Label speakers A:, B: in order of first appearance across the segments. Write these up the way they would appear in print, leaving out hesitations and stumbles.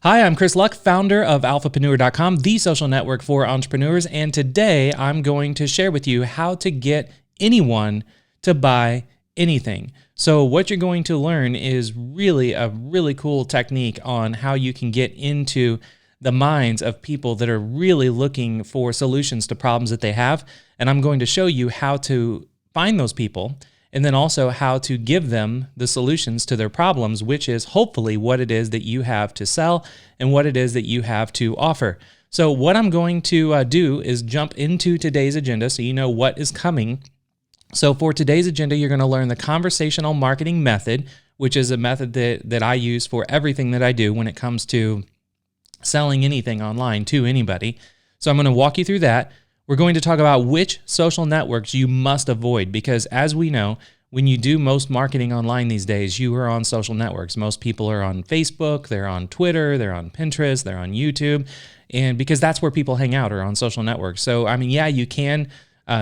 A: Hi, I'm Chris Luck, founder of Alphapreneur.com, the social network for entrepreneurs, and today I'm going to share with you how to get anyone to buy anything. So what you're going to learn is really a really cool technique on how you can get into the minds of people that are really looking for solutions to problems that they have, and I'm going to show you how to find those people and then also how to give them the solutions to their problems, which is hopefully what it is that you have to sell and what it is that you have to offer. So what I'm going to do is jump into today's agenda so you know what is coming. So for today's agenda, you're going to learn the conversational marketing method, which is a method that I use for everything that I do when it comes to selling anything online to anybody. So I'm going to walk you through that. We're going to talk about which social networks you must avoid because, as we know, when you do most marketing online these days, you are on social networks. Most people are on Facebook, they're on Twitter, they're on Pinterest, they're on YouTube, and because that's where people hang out, or on social networks. So, I mean, yeah, you can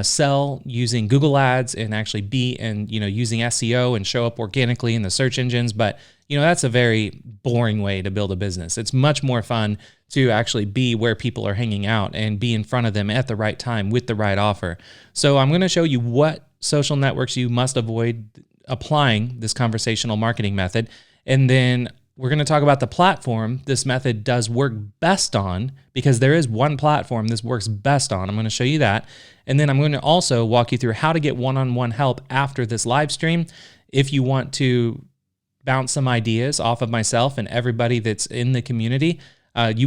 A: sell using Google Ads and actually be using SEO and show up organically in the search engines, but that's a very boring way to build a business. It's much more fun to actually be where people are hanging out and be in front of them at the right time with the right offer. So I'm going to show you what social networks you must avoid applying this conversational marketing method. And then we're going to talk about the platform this method does work best on, because there is one platform this works best on. I'm going to show you that. And then I'm going to also walk you through how to get one-on-one help after this live stream. If you want to bounce some ideas off of myself and everybody that's in the community,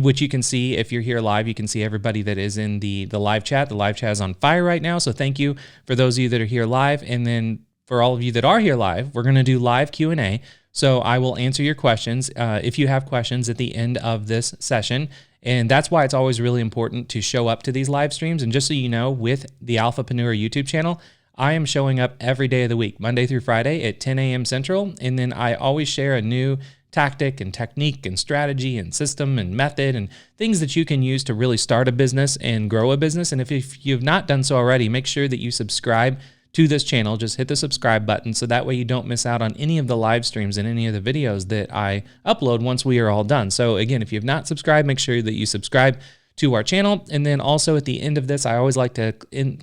A: which you can see if you're here live, you can see everybody that is in the live chat. The live chat is on fire right now. So thank you for those of you that are here live. And then for all of you that are here live, we're going to do live Q&A. So I will answer your questions if you have questions at the end of this session. And that's why it's always really important to show up to these live streams. And just so you know, with the Alphapreneur YouTube channel, I am showing up every day of the week, Monday through Friday at 10 a.m. Central. And then I always share a new tactic and technique and strategy and system and method and things that you can use to really start a business and grow a business. And if you've not done so already, make sure that you subscribe to this channel. Just hit the subscribe button so that way you don't miss out on any of the live streams and any of the videos that I upload once we are all done. So again, if you've not subscribed, make sure that you subscribe to our channel. And then also at the end of this, I always like to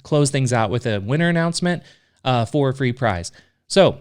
A: close things out with a winner announcement for a free prize. So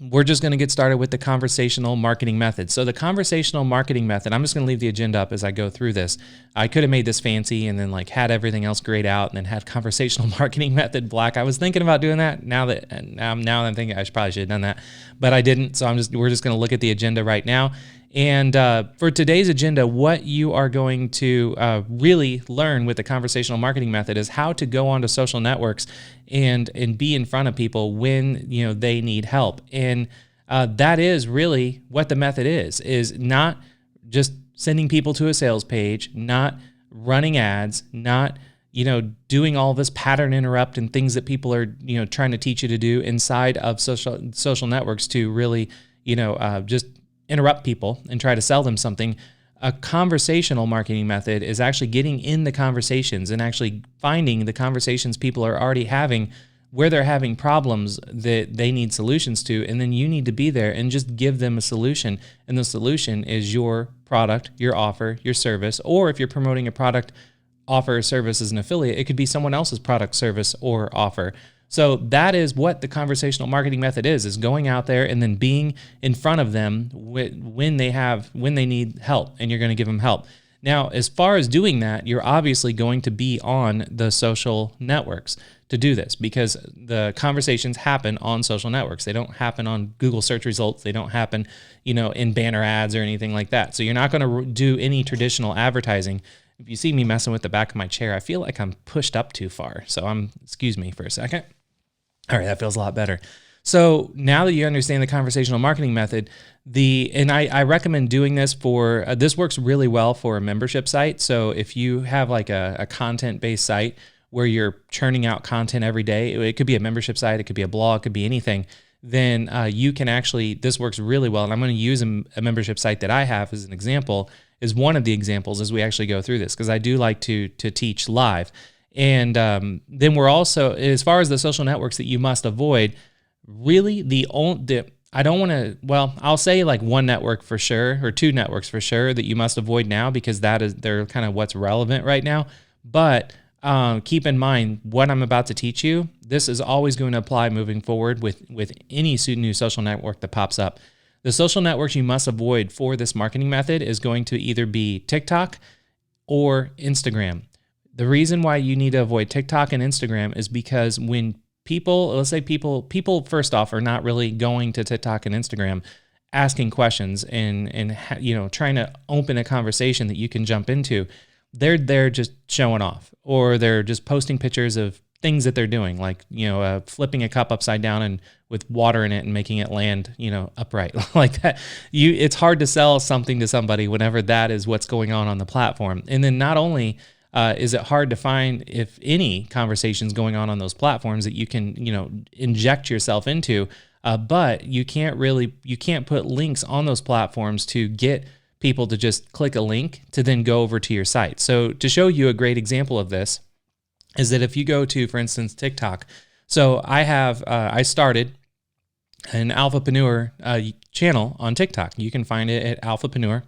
A: we're just going to get started with the conversational marketing method. So the conversational marketing method, I'm just going to leave the agenda up as I go through this. I could have made this fancy and then had everything else grayed out and then had conversational marketing method black. I was thinking about doing that. Now that I'm thinking I probably should have done that, but I didn't. So we're just going to look at the agenda right now. And for today's agenda, what you are going to really learn with the conversational marketing method is how to go onto social networks and be in front of people when they need help. And that is really what the method is not just sending people to a sales page, not running ads, not doing all this pattern interrupt and things that people are trying to teach you to do inside of social networks to really just interrupt people and try to sell them something. A conversational marketing method is actually getting in the conversations and actually finding the conversations people are already having where they're having problems that they need solutions to, and then you need to be there and just give them a solution. And the solution is your product, your offer, your service, or if you're promoting a product, offer, or service as an affiliate, it could be someone else's product, service, or offer. So that is what the conversational marketing method is going out there and then being in front of them when they need help, and you're going to give them help. Now, as far as doing that, you're obviously going to be on the social networks to do this, because the conversations happen on social networks. They don't happen on Google search results. They don't happen, in banner ads or anything like that. So you're not going to do any traditional advertising. If you see me messing with the back of my chair, I feel like I'm pushed up too far. So excuse me for a second. All right, that feels a lot better. So now that you understand the conversational marketing method, I recommend doing this for, this works really well for a membership site. So if you have a content-based site where you're churning out content every day, it could be a membership site, it could be a blog, it could be anything, then you can actually, this works really well. And I'm going to use a membership site that I have as an example, is one of the examples as we actually go through this, because I do like to teach live. And then we're also, as far as the social networks that you must avoid, really I don't want to, well, I'll say like one network for sure, or two networks for sure that you must avoid now, because they're kind of what's relevant right now. But keep in mind what I'm about to teach you. This is always going to apply moving forward with any new social network that pops up. The social networks you must avoid for this marketing method is going to either be TikTok or Instagram. The reason why you need to avoid TikTok and Instagram is because when people, let's say people first off are not really going to TikTok and Instagram asking questions and trying to open a conversation that you can jump into. They're there just showing off, or they're just posting pictures of things that they're doing, like flipping a cup upside down and with water in it and making it land upright like that. It's hard to sell something to somebody whenever that is what's going on the platform. And then not only is it hard to find, if any, conversations going on those platforms that you can inject yourself into, but you can't put links on those platforms to get people to just click a link to then go over to your site. So to show you a great example of this is that if you go to, for instance, TikTok. So I started an Alphapreneur channel on TikTok. You can find it at Alphapreneur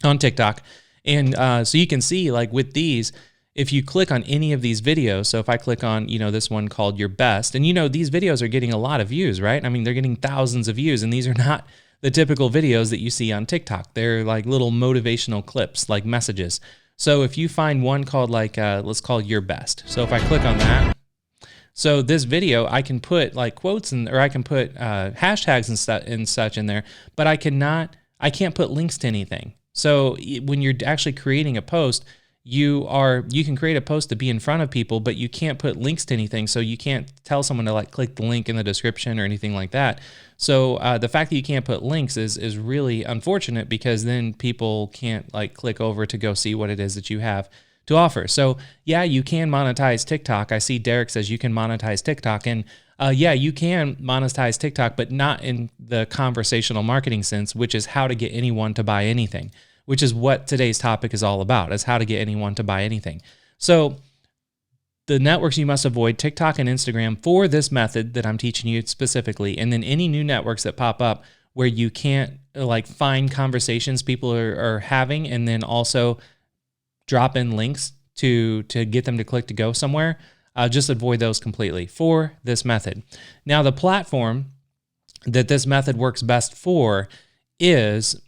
A: on TikTok. And so you can see, like with these, if you click on any of these videos, so if I click on, this one called Your Best, and these videos are getting a lot of views, right? I mean, they're getting thousands of views, and these are not the typical videos that you see on TikTok. They're like little motivational clips, like messages. So if you find one called let's call Your Best. So if I click on that, so this video, I can put like quotes or I can put hashtags and such in there, but I can't put links to anything. So when you're actually creating a post, you can create a post to be in front of people, but you can't put links to anything. So you can't tell someone to like click the link in the description or anything like that. So the fact that you can't put links is really unfortunate, because then people can't like click over to go see what it is that you have to offer. So yeah, you can monetize TikTok. I see Derek says you can monetize TikTok, and yeah, you can monetize TikTok, but not in the conversational marketing sense, which is how to get anyone to buy anything, which is what today's topic is all about, is how to get anyone to buy anything. So the networks you must avoid, TikTok and Instagram, for this method that I'm teaching you specifically, and then any new networks that pop up where you can't like find conversations people are having, and then also drop in links to get them to click to go somewhere, just avoid those completely for this method. Now, the platform that this method works best for is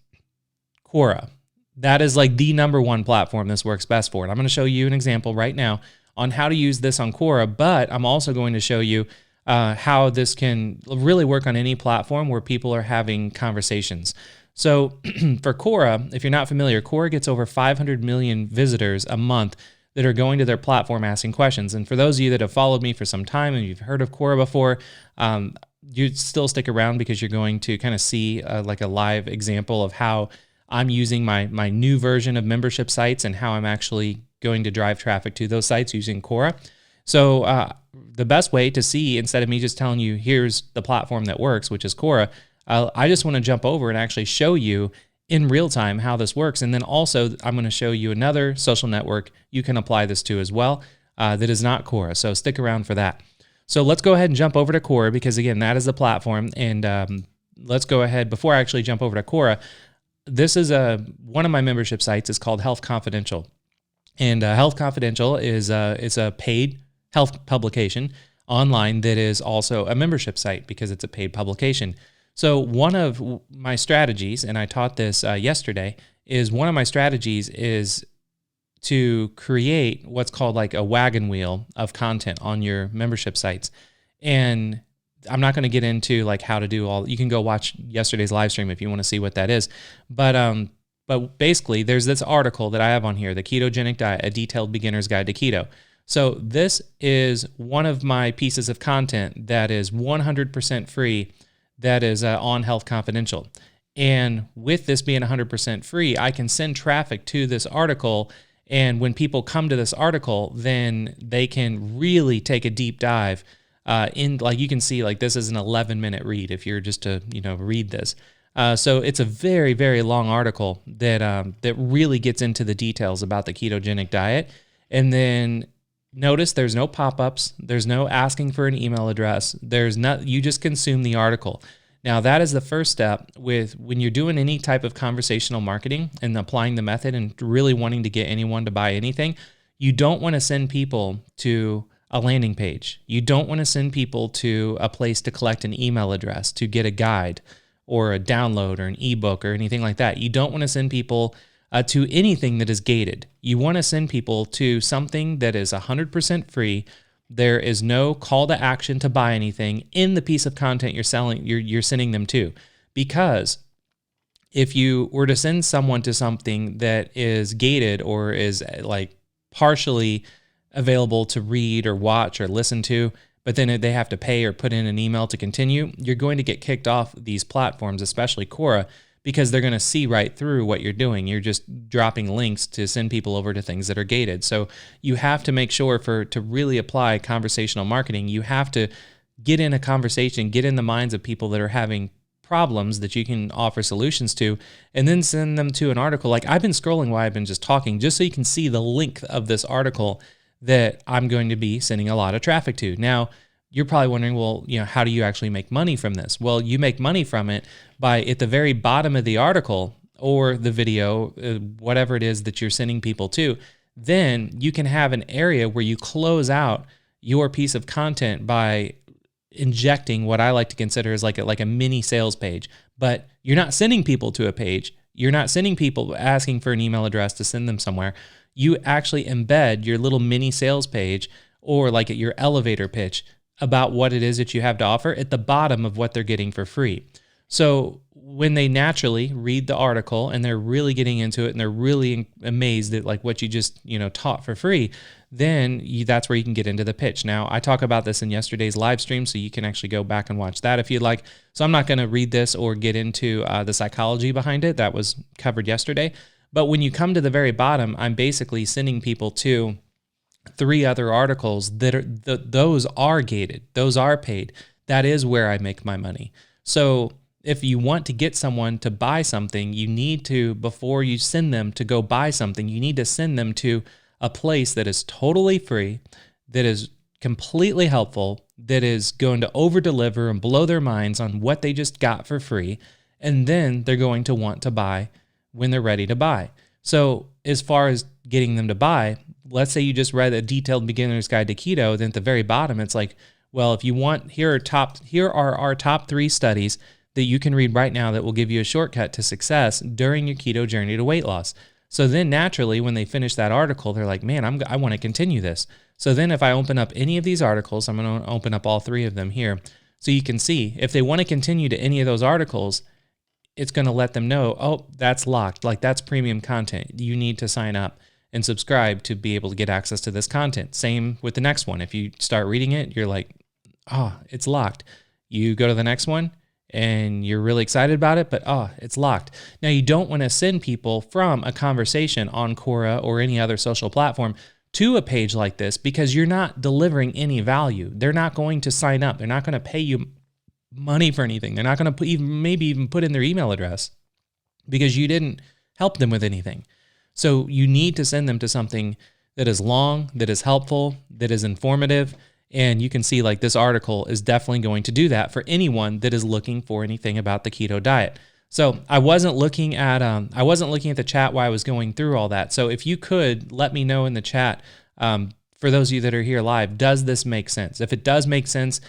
A: Quora. That is like the number one platform this works best for. And I'm going to show you an example right now on how to use this on Quora, but I'm also going to show you how this can really work on any platform where people are having conversations. So for Quora, if you're not familiar, Quora gets over 500 million visitors a month that are going to their platform asking questions. And for those of you that have followed me for some time and you've heard of Quora before, you still stick around, because you're going to kind of see like a live example of how I'm using my new version of membership sites and how I'm actually going to drive traffic to those sites using Quora. So the best way to see, instead of me just telling you here's the platform that works, which is Quora, I just want to jump over and actually show you in real time how this works. And then also I'm going to show you another social network you can apply this to as well that is not Quora. So stick around for that. So let's go ahead and jump over to Quora, because again, that is the platform. And let's go ahead, before I actually jump over to Quora, this is one of my membership sites. It's called Health Confidential. And Health Confidential is it's a paid health publication online that is also a membership site, because it's a paid publication. So one of my strategies, and I taught this yesterday, is one of my strategies is to create what's called like a wagon wheel of content on your membership sites. And I'm not going to get into like how to do all. You can go watch yesterday's live stream if you want to see what that is. But basically, there's this article that I have on here, The Ketogenic Diet, A Detailed Beginner's Guide to Keto. So this is one of my pieces of content that is 100% free, that is on Health Confidential. And with this being 100% free, I can send traffic to this article. And when people come to this article, then they can really take a deep dive in, like you can see, like this is an 11-minute read if you're just to, read this. So it's a very, very long article that really gets into the details about the ketogenic diet. And then notice there's no pop-ups. There's no asking for an email address. You just consume the article. Now, that is the first step with when you're doing any type of conversational marketing and applying the method and really wanting to get anyone to buy anything. You don't want to send people to a landing page. You don't want to send people to a place to collect an email address to get a guide or a download or an ebook or anything like that. You don't want to send people to anything that is gated. You want to send people to something that is 100% free. There is no call to action to buy anything in the piece of content you're selling, you're sending them to. Because if you were to send someone to something that is gated or is like partially available to read or watch or listen to, but then they have to pay or put in an email to continue, you're going to get kicked off these platforms, especially Quora, because they're going to see right through what you're doing. You're just dropping links to send people over to things that are gated. So you have to make sure to really apply conversational marketing, you have to get in a conversation, get in the minds of people that are having problems that you can offer solutions to, and then send them to an article. Like I've been scrolling while I've been just talking, just so you can see the length of this article that I'm going to be sending a lot of traffic to. Now, you're probably wondering, well, how do you actually make money from this? Well, you make money from it by at the very bottom of the article or the video, whatever it is that you're sending people to, then you can have an area where you close out your piece of content by injecting what I like to consider as like a mini sales page. But you're not sending people to a page. You're not sending people asking for an email address to send them somewhere. You actually embed your little mini sales page or like your elevator pitch about what it is that you have to offer at the bottom of what they're getting for free. So when they naturally read the article and they're really getting into it and they're really amazed at like what you just, taught for free, then that's where you can get into the pitch. Now, I talk about this in yesterday's live stream, so you can actually go back and watch that if you'd like. So I'm not going to read this or get into the psychology behind it. That was covered yesterday. But when you come to the very bottom, I'm basically sending people to 3 other articles that are those are gated, those are paid. That is where I make my money. So if you want to get someone to buy something, you need to, before you send them to go buy something, you need to send them to a place that is totally free, that is completely helpful, that is going to over deliver and blow their minds on what they just got for free, and then they're going to want to buy when they're ready to buy. So as far as getting them to buy, let's say you just read a detailed beginner's guide to keto, then at the very bottom, it's like, well, if you want, here are our top 3 studies that you can read right now that will give you a shortcut to success during your keto journey to weight loss. So then naturally, when they finish that article, they're like, man, I want to continue this. So then if I open up any of these articles, I'm going to open up all 3 of them here. So you can see if they want to continue to any of those articles, it's going to let them know, oh, that's locked. Like that's premium content. You need to sign up and subscribe to be able to get access to this content. Same with the next one. If you start reading it, you're like, oh, it's locked. You go to the next one and you're really excited about it, but oh, it's locked. Now you don't want to send people from a conversation on Quora or any other social platform to a page like this because you're not delivering any value. They're not going to sign up. They're not going to pay you money for anything. They're not going to maybe even put in their email address because you didn't help them with anything. So you need to send them to something that is long, that is helpful, that is informative. And you can see like this article is definitely going to do that for anyone that is looking for anything about the keto diet. So I wasn't looking at the chat while I was going through all that. So if you could let me know in the chat, for those of you that are here live, does this make sense? If it does make sense,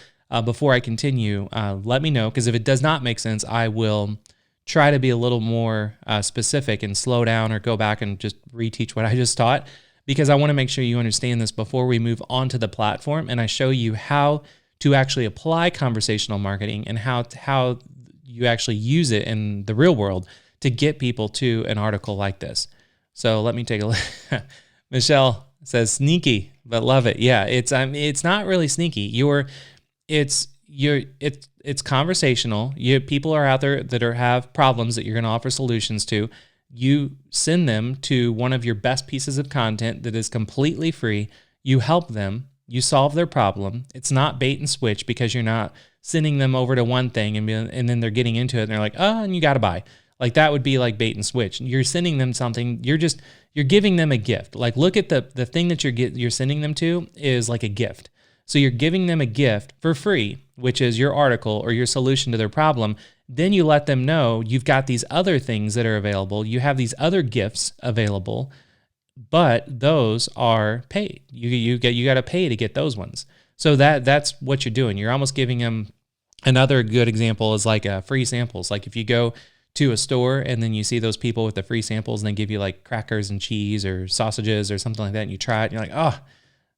A: before I continue, let me know, because if it does not make sense, I will try to be a little more specific and slow down or go back and just reteach what I just taught, because I want to make sure you understand this before we move on to the platform and I show you how to actually apply conversational marketing and how you actually use it in the real world to get people to an article like this. So let me take a look. Michelle says sneaky, but love it. Yeah, it's not really sneaky. It's conversational. People are out there that have problems that you're going to offer solutions to. You send them to one of your best pieces of content that is completely free. You help them. You solve their problem. It's not bait and switch, because you're not sending them over to one thing and then they're getting into it and they're like, oh, and you got to buy. Like that would be like bait and switch. You're sending them something. You're giving them a gift. Like look at the thing that you're sending them to is like a gift. So you're giving them a gift for free, which is your article or your solution to their problem. Then you let them know you've got these other things that are available. You have these other gifts available, but those are paid. You got to pay to get those ones. So that's what you're doing. You're almost giving them. Another good example is like free samples. Like if you go to a store and then you see those people with the free samples and they give you like crackers and cheese or sausages or something like that, and you try it and you're like, oh,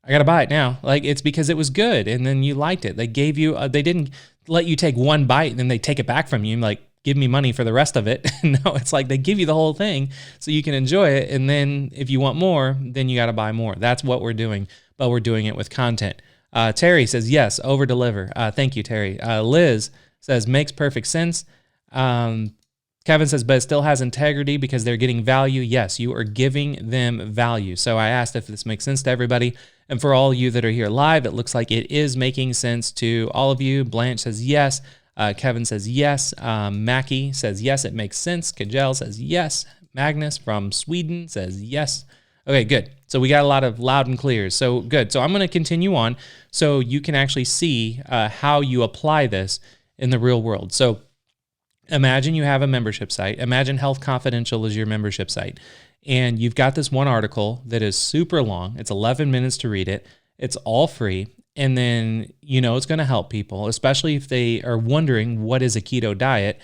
A: I got to buy it now. Like it's because it was good and then you liked it. They gave you, they didn't let you take one bite and then they take it back from you and like, give me money for the rest of it. No, it's like they give you the whole thing so you can enjoy it. And then if you want more, then you got to buy more. That's what we're doing, but we're doing it with content. Terry says, yes, over deliver. Thank you, Terry. Liz says, makes perfect sense. Kevin says, but it still has integrity because they're getting value. Yes, you are giving them value. So I asked if this makes sense to everybody. And for all of you that are here live, it looks like it is making sense to all of you. Blanche says, yes. Kevin says, yes. Mackie says, yes, it makes sense. Kajel says, yes. Magnus from Sweden says, yes. Okay, good. So we got a lot of loud and clears. So good. So I'm going to continue on so you can actually see how you apply this in the real world. So imagine you have a membership site. Imagine Health Confidential is your membership site. And you've got this one article that is super long. It's 11 minutes to read it. It's all free. And then, you know, it's going to help people, especially if they are wondering what is a keto diet.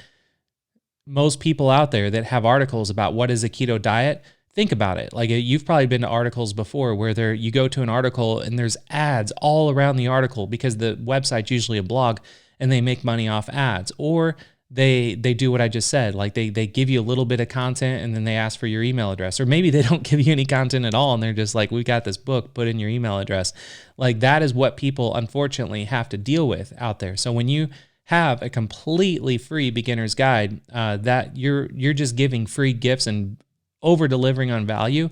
A: Most people out there that have articles about what is a keto diet, think about it. Like you've probably been to articles before where you go to an article and there's ads all around the article because the website's usually a blog and they make money off ads. Or they do what I just said. Like they give you a little bit of content and then they ask for your email address. Or maybe they don't give you any content at all and they're just like, we got this book, put in your email address. Like that is what people unfortunately have to deal with out there. So when you have a completely free beginner's guide, that you're just giving free gifts and over delivering on value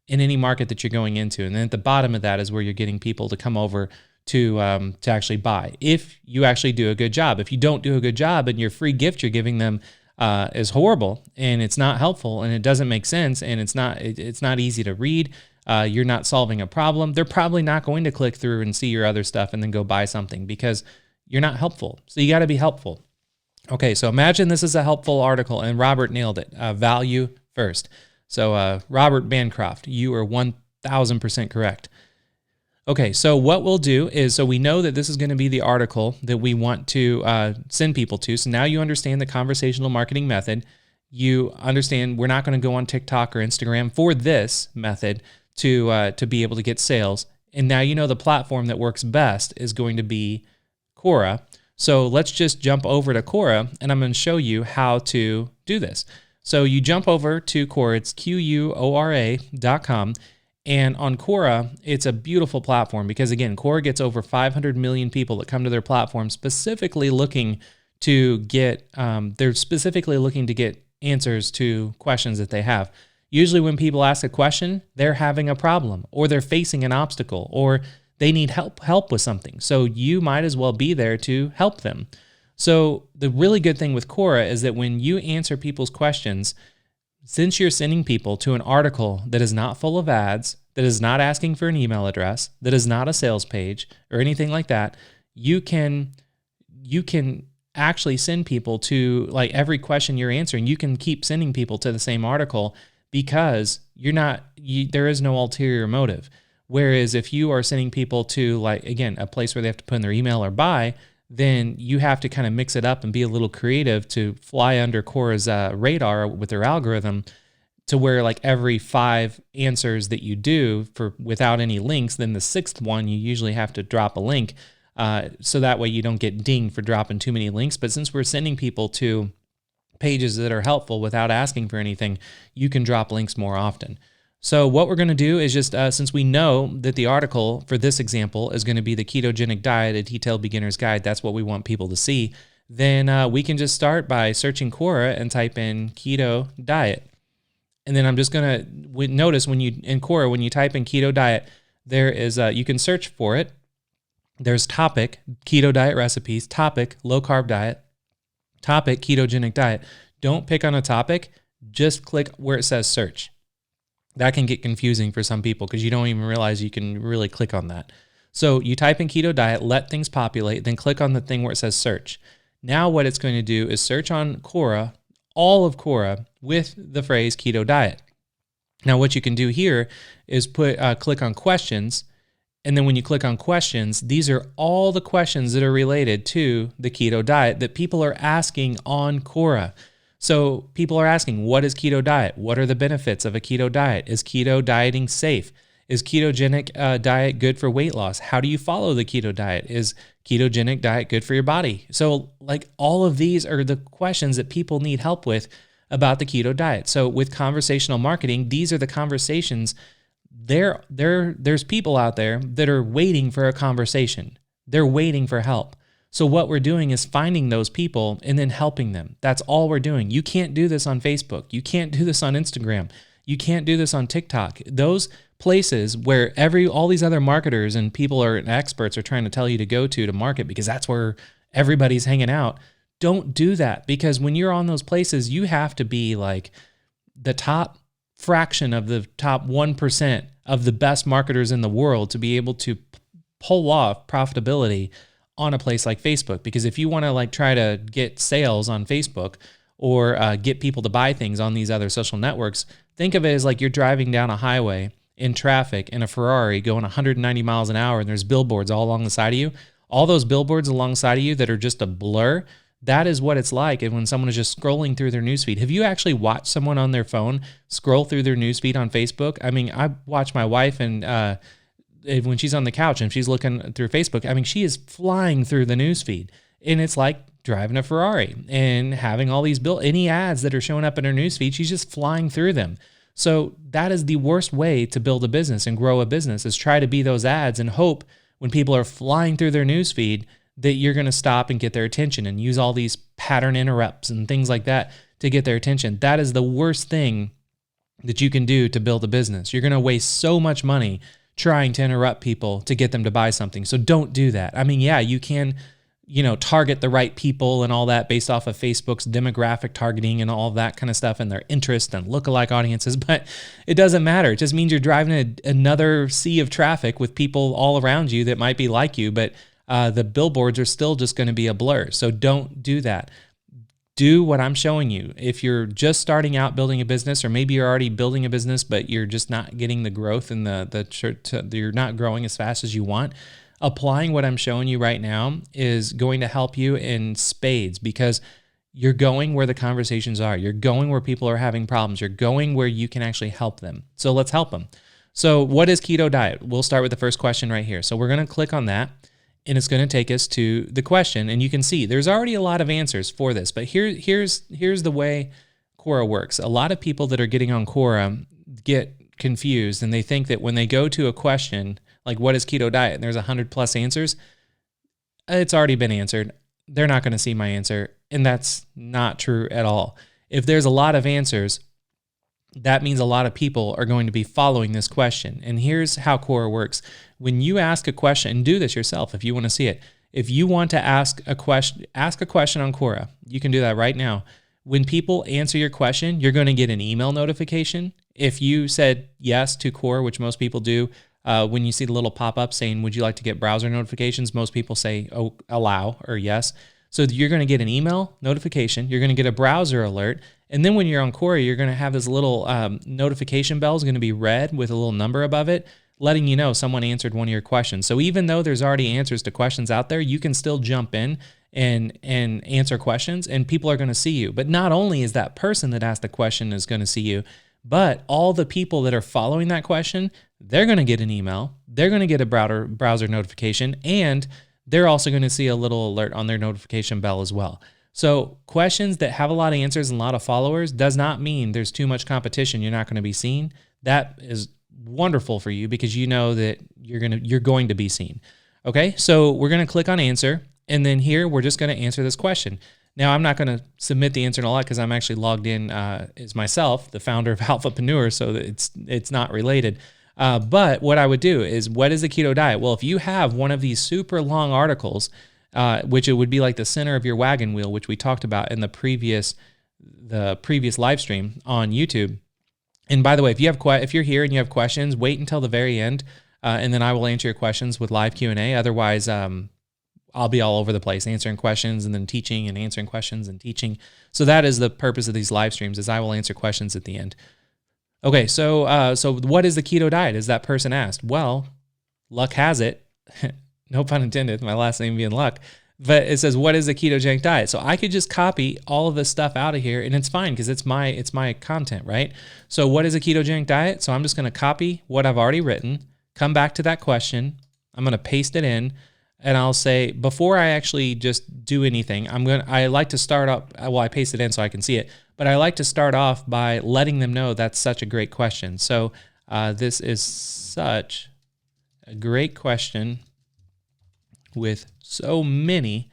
A: in any market that you're going into. And then at the bottom of that is where you're getting people to come over to actually buy. If you actually do a good job. If you don't do a good job and your free gift you're giving them is horrible and it's not helpful and it doesn't make sense and it's not easy to read, you're not solving a problem, they're probably not going to click through and see your other stuff and then go buy something because you're not helpful. So you got to be helpful. Okay, so imagine this is a helpful article and Robert nailed it. Value first. So Robert Bancroft, you are 1,000% correct. Okay, so what we'll do is, so we know that this is going to be the article that we want to send people to. So now you understand the conversational marketing method. You understand we're not going to go on TikTok or Instagram for this method to be able to get sales. And now you know the platform that works best is going to be Quora. So let's just jump over to Quora, and I'm going to show you how to do this. So you jump over to Quora, it's Quora.com. And on Quora, it's a beautiful platform because, again, Quora gets over 500 million people that come to their platform specifically looking to get, they're specifically looking to get answers to questions that they have. Usually when people ask a question, they're having a problem or they're facing an obstacle or they need help with something. So you might as well be there to help them. So the really good thing with Quora is that when you answer people's questions, since you're sending people to an article that is not full of ads, that is not asking for an email address, that is not a sales page or anything like that, you can actually send people to like every question you're answering. You can keep sending people to the same article because there is no ulterior motive. Whereas if you are sending people to, like, again, a place where they have to put in their email or buy, then you have to kind of mix it up and be a little creative to fly under Quora's radar with their algorithm to where like every 5 answers that you do without any links, then the 6th one, you usually have to drop a link. So that way you don't get dinged for dropping too many links. But since we're sending people to pages that are helpful without asking for anything, you can drop links more often. So what we're going to do is just, since we know that the article for this example is going to be the ketogenic diet, a detailed beginner's guide, that's what we want people to see, then we can just start by searching Quora and type in keto diet. And then I'm just going to notice in Quora, when you type in keto diet, there is, you can search for it. There's topic, keto diet recipes, topic, low carb diet, topic, ketogenic diet. Don't pick on a topic, just click where it says search. That can get confusing for some people because you don't even realize you can really click on that. So you type in keto diet, let things populate, then click on the thing where it says search. Now what it's going to do is search on Quora, all of Quora, with the phrase keto diet. Now what you can do here is click on questions, and then when you click on questions, these are all the questions that are related to the keto diet that people are asking on Quora. So people are asking, what is keto diet? What are the benefits of a keto diet? Is keto dieting safe? Is ketogenic diet good for weight loss? How do you follow the keto diet? Is ketogenic diet good for your body? So like all of these are the questions that people need help with about the keto diet. So with conversational marketing, these are the conversations. There's people out there that are waiting for a conversation. They're waiting for help. So what we're doing is finding those people and then helping them. That's all we're doing. You can't do this on Facebook. You can't do this on Instagram. You can't do this on TikTok. Those places where all these other marketers and people and experts are trying to tell you to go to market because that's where everybody's hanging out. Don't do that, because when you're on those places, you have to be like the top fraction of the top 1% of the best marketers in the world to be able to pull off profitability on a place like Facebook. Because if you want to like try to get sales on Facebook or get people to buy things on these other social networks, think of it as like you're driving down a highway in traffic in a Ferrari going 190 miles an hour and there's billboards all along the side of you. All those billboards alongside of you that are just a blur, that is what it's like when someone is just scrolling through their newsfeed. Have you actually watched someone on their phone scroll through their newsfeed on Facebook? I mean, I watch my wife and when she's on the couch and she's looking through Facebook, I mean, she is flying through the newsfeed. And it's like driving a Ferrari and having all these any ads that are showing up in her newsfeed, she's just flying through them. So that is the worst way to build a business and grow a business, is try to be those ads and hope when people are flying through their newsfeed that you're going to stop and get their attention and use all these pattern interrupts and things like that to get their attention. That is the worst thing that you can do to build a business. You're going to waste so much money trying to interrupt people to get them to buy something. So don't do that. I mean, yeah, you can, target the right people and all that based off of Facebook's demographic targeting and all that kind of stuff and their interest and lookalike audiences, but it doesn't matter. It just means you're driving another sea of traffic with people all around you that might be like you, but the billboards are still just going to be a blur. So don't do that. Do what I'm showing you. If you're just starting out building a business, or maybe you're already building a business, but you're just not getting the growth and you're not growing as fast as you want, applying what I'm showing you right now is going to help you in spades, because you're going where the conversations are. You're going where people are having problems. You're going where you can actually help them. So let's help them. So what is keto diet? We'll start with the first question right here. So we're going to click on that, and it's going to take us to the question. And you can see there's already a lot of answers for this, but here's the way Quora works. A lot of people that are getting on Quora get confused, and they think that when they go to a question like what is keto diet and there's 100+ answers, it's already been answered. They're not going to see my answer, and that's not true at all. If there's a lot of answers, that means a lot of people are going to be following this question. And here's how Quora works. When you ask a question, and do this yourself if you want to see it. If you want to ask a question on Quora. You can do that right now. When people answer your question, you're going to get an email notification. If you said yes to Quora, which most people do, when you see the little pop-up saying, would you like to get browser notifications? Most people say, oh, allow or yes. So you're going to get an email notification. You're going to get a browser alert. And then when you're on Quora, you're going to have this little notification bell is going to be red with a little number above it, letting you know someone answered one of your questions. So even though there's already answers to questions out there, you can still jump in and answer questions, and people are going to see you. But not only is that person that asked the question is going to see you, but all the people that are following that question, they're going to get an email, they're going to get a browser notification, and they're also going to see a little alert on their notification bell as well. So questions that have a lot of answers and a lot of followers does not mean there's too much competition. You're not going to be seen. That is wonderful for you, because you know that you're going to be seen. Okay, so we're going to click on answer, and then here we're just going to answer this question. Now, I'm not going to submit the answer and all that because I'm actually logged in as myself, the founder of Alphapreneur, so that it's not related. But what I would do is, what is the keto diet? Well, if you have one of these super long articles, which it would be like the center of your wagon wheel, which we talked about in the previous live stream on YouTube. And by the way, if you're here and you have questions, wait until the very end. and then I will answer your questions with live Q&A. Otherwise, I'll be all over the place answering questions and then teaching and answering questions and teaching. So that is the purpose of these live streams, is I will answer questions at the end. Okay, so what is the keto diet, as that person asked? Well, luck has it, no pun intended, my last name being Luck, but it says, what is the ketogenic diet? So I could just copy all of this stuff out of here and it's fine because it's my content, right? So what is a ketogenic diet? So I'm just going to copy what I've already written, come back to that question. I'm going to paste it in, and I'll say, before I actually just do anything, I like to start up, well, I paste it in so I can see it, but I like to start off by letting them know that's such a great question. So this is such a great question with so many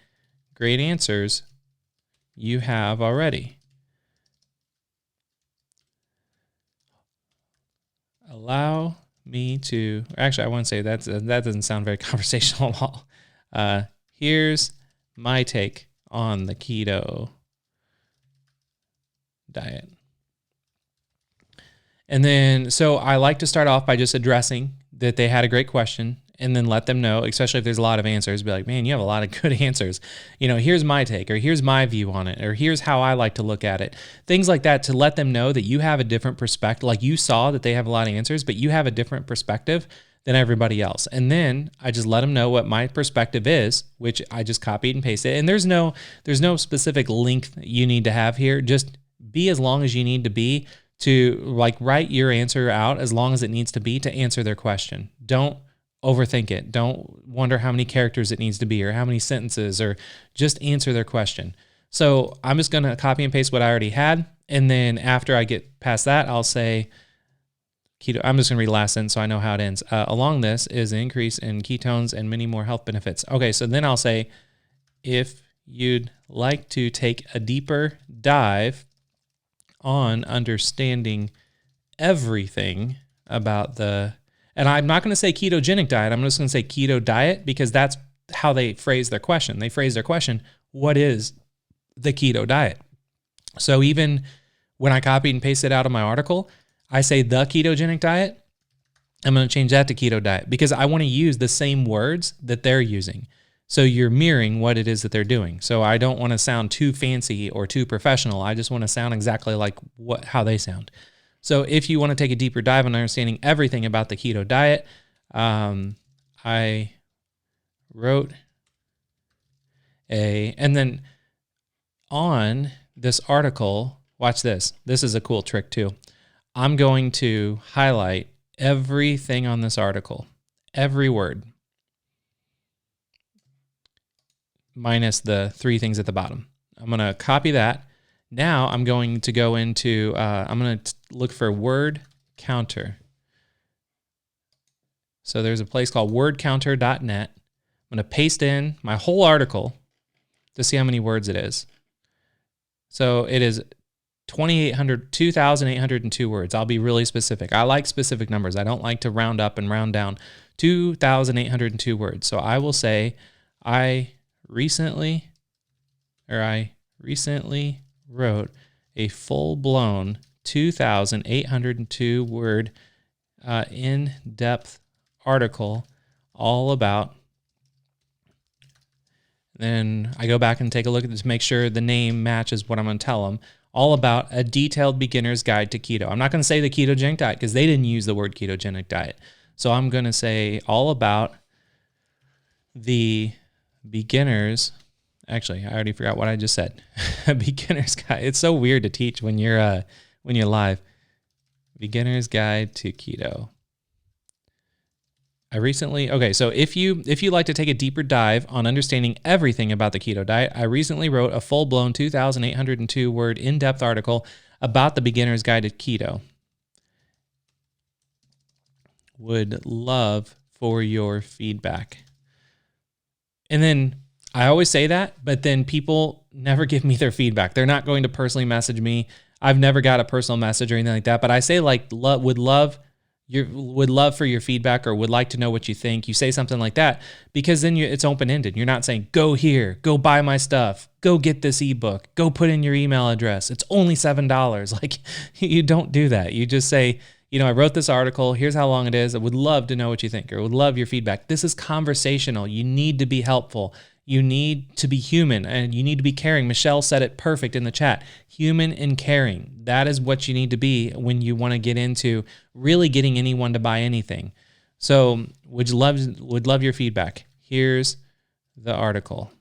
A: great answers you have already. Allow me to, actually I want to say that doesn't sound very conversational at all. Here's my take on the keto diet. And then, so I like to start off by just addressing that they had a great question, and then let them know, especially if there's a lot of answers, be like, man, you have a lot of good answers. Here's my take, or here's my view on it, or here's how I like to look at it. Things like that, to let them know that you have a different perspective. Like, you saw that they have a lot of answers, but you have a different perspective than everybody else. And then I just let them know what my perspective is, which I just copied and pasted. And there's no specific length you need to have here. Just be as long as you need to be to, like, write your answer out as long as it needs to be to answer their question. Don't overthink it. Don't wonder how many characters it needs to be or how many sentences, or just answer their question. So I'm just going to copy and paste what I already had. And then after I get past that, I'll say keto. I'm just going to read the last sentence so I know how it ends. Along this is an increase in ketones and many more health benefits. Okay, so then I'll say, if you'd like to take a deeper dive on understanding everything about and I'm not going to say ketogenic diet, I'm just going to say keto diet, because that's how they phrase their question. They phrase their question, what is the keto diet? So even when I copied and pasted out of my article, I say the ketogenic diet, I'm going to change that to keto diet, because I want to use the same words that they're using. So you're mirroring what it is that they're doing. So I don't want to sound too fancy or too professional. I just want to sound exactly like how they sound. So if you want to take a deeper dive on understanding everything about the keto diet, I wrote and then on this article, watch this. This is a cool trick too. I'm going to highlight everything on this article, every word, minus the 3 things at the bottom. I'm going to copy that. Now I'm going to go into, I'm going to look for word counter. So there's a place called wordcounter.net. I'm going to paste in my whole article to see how many words it is. So it is 2,802 words. I'll be really specific. I like specific numbers. I don't like to round up and round down. 2,802 words. So I will say, I recently wrote a full-blown 2,802 word in-depth article all about. Then I go back and take a look at this to make sure the name matches what I'm going to tell them. All about a detailed beginner's guide to keto. I'm not going to say the ketogenic diet because they didn't use the word ketogenic diet. So I'm going to say all about the beginners. Actually, I already forgot what I just said. Beginner's guide. It's so weird to teach when you're live. Beginner's guide to keto. So if you like to take a deeper dive on understanding everything about the keto diet, I recently wrote a full-blown 2,802 word in-depth article about the beginner's guide to keto. Would love for your feedback. And then I always say that, but then people never give me their feedback. They're not going to personally message me. I've never got a personal message or anything like that, but I say would love for your feedback, or would like to know what you think. You say something like that because then it's open-ended. You're not saying, go here, go buy my stuff, go get this ebook, go put in your email address. It's only $7. Like, you don't do that. You just say, I wrote this article. Here's how long it is. I would love to know what you think, or would love your feedback. This is conversational. You need to be helpful. You need to be human, and you need to be caring. Michelle said it perfect in the chat. Human and caring. That is what you need to be when you want to get into really getting anyone to buy anything. So would love your feedback. Here's the article.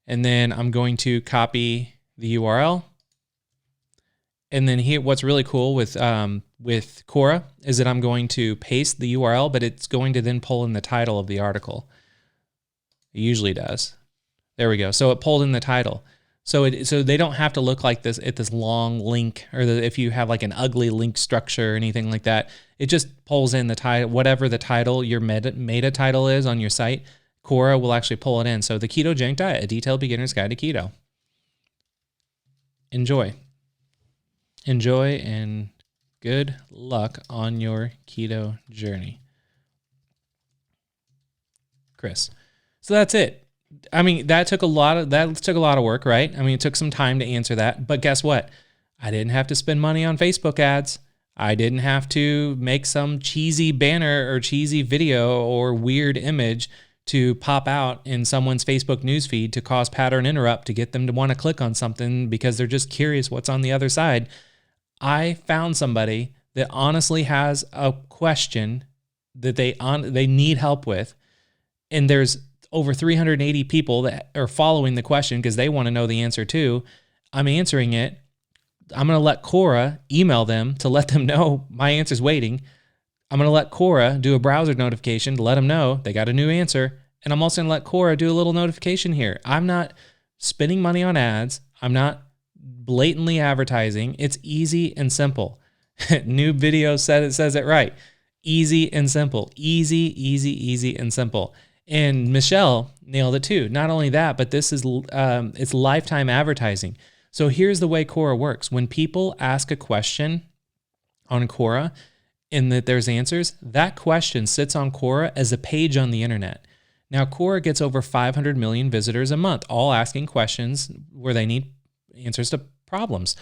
A: And then I'm going to copy the URL. And then here, what's really cool with Quora is that I'm going to paste the URL, but it's going to then pull in the title of the article. It usually does. There we go. So it pulled in the title. So they don't have to look like this at this long link, or if you have like an ugly link structure or anything like that. It just pulls in the title, whatever the title, your meta title is on your site. Quora will actually pull it in. So the ketogenic diet, a detailed beginner's guide to keto. Enjoy, and good luck on your keto journey, Chris. So that's it. I mean, that took a lot of work, right? I mean, it took some time to answer that, but guess what? I didn't have to spend money on Facebook ads. I didn't have to make some cheesy banner or cheesy video or weird image to pop out in someone's Facebook newsfeed to cause pattern interrupt to get them to want to click on something because they're just curious what's on the other side. I found somebody that honestly has a question that they need help with, and there's over 380 people that are following the question because they want to know the answer too. I'm answering it. I'm going to let Quora email them to let them know my answer's waiting. I'm going to let Quora do a browser notification to let them know they got a new answer. And I'm also going to let Quora do a little notification here. I'm not spending money on ads. I'm not blatantly advertising. It's easy and simple. New video says it right. Easy and simple. Easy and simple. And Michelle nailed it too. Not only that, but this is it's lifetime advertising. So here's the way Quora works. When people ask a question on Quora and that there's answers, that question sits on Quora as a page on the internet. Now, Quora gets over 500 million visitors a month, all asking questions where they need answers to problems.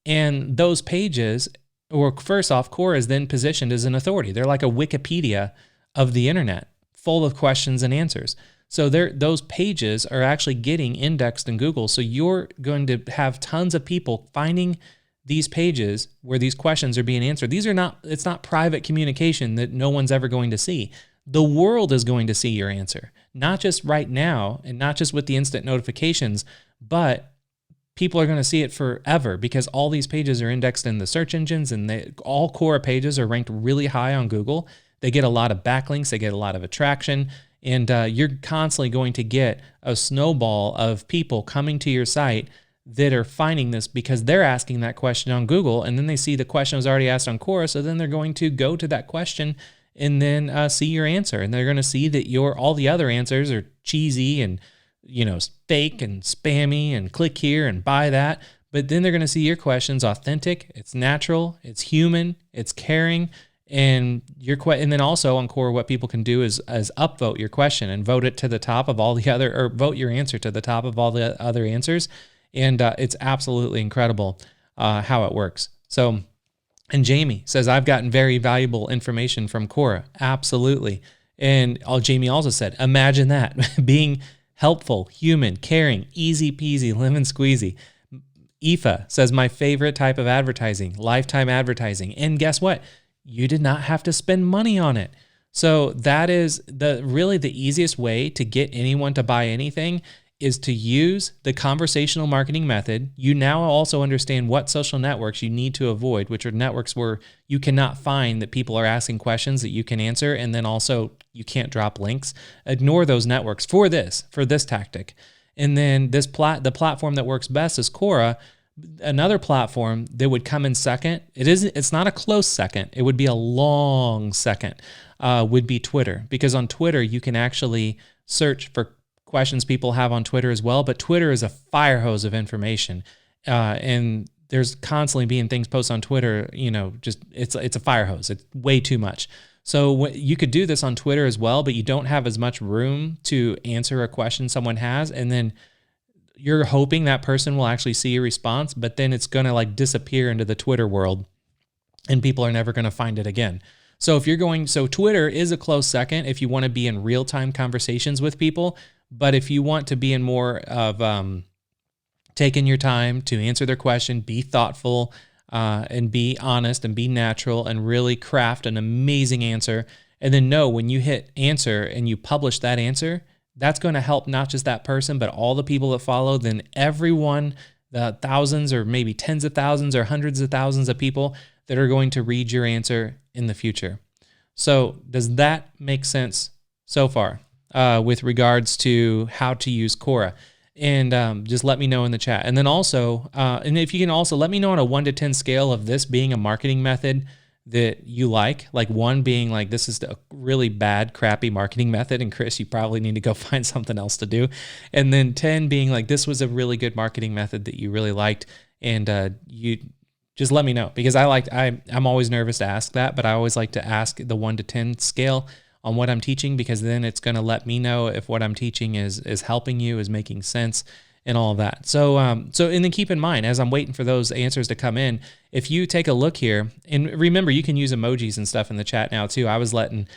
A: And those pages, or first off, Quora is then positioned as an authority. They're like a Wikipedia of the internet, full of questions and answers. So those pages are actually getting indexed in Google. So you're going to have tons of people finding these pages where these questions are being answered. It's not private communication that no one's ever going to see. The world is going to see your answer, not just right now and not just with the instant notifications, but people are going to see it forever because all these pages are indexed in the search engines, and all Quora pages are ranked really high on Google. They get a lot of backlinks, they get a lot of attraction, and you're constantly going to get a snowball of people coming to your site that are finding this because they're asking that question on Google, and then they see the question was already asked on Quora, so then they're going to go to that question and then see your answer, and they're going to see that all the other answers are cheesy and fake and spammy and click here and buy that, but then they're going to see your questions authentic, it's natural, it's human, it's caring. And and then also on Quora, what people can do is upvote your question and vote it to the top of all the other, or vote your answer to the top of all the other answers. And it's absolutely incredible how it works. So, and Jamie says, I've gotten very valuable information from Quora. Absolutely. And Jamie also said, imagine that, being helpful, human, caring, easy peasy, lemon squeezy. Aoife says, my favorite type of advertising, lifetime advertising. And guess what? You did not have to spend money on it. So that is really the easiest way to get anyone to buy anything is to use the conversational marketing method. You now also understand what social networks you need to avoid, which are networks where you cannot find that people are asking questions that you can answer, and then also you can't drop links. Ignore those networks for this tactic. And then the platform that works best is Quora. Another platform that would come in second, it's not a close second, it would be a long second, would be Twitter. Because on Twitter, you can actually search for questions people have on Twitter as well, but Twitter is a fire hose of information. And there's constantly being things posted on Twitter, it's a fire hose. It's way too much. So you could do this on Twitter as well, but you don't have as much room to answer a question someone has, and then you're hoping that person will actually see your response, but then it's going to disappear into the Twitter world. and people are never going to find it again. So Twitter is a close second if you want to be in real-time conversations with people. But if you want to be in more of taking your time to answer their question, be thoughtful, and be honest and be natural and really craft an amazing answer. And then know when you hit answer and you publish that answer, that's going to help not just that person, but all the people that follow, then everyone, the thousands or maybe tens of thousands or hundreds of thousands of people that are going to read your answer in the future. So does that make sense so far with regards to how to use Quora? And just let me know in the chat. And then also, and if you can also let me know on a 1 to 10 scale of this being a marketing method that you like 1 being like, this is a really bad, crappy marketing method, and Chris, you probably need to go find something else to do. And then 10 being like, this was a really good marketing method that you really liked, and you just let me know, because I'm always nervous to ask that, but I always like to ask the 1 to 10 scale on what I'm teaching, because then it's going to let me know if what I'm teaching is helping you, is making sense, and all of that. So and then keep in mind, as I'm waiting for those answers to come in, if you take a look here, and remember, you can use emojis and stuff in the chat now too. I was letting,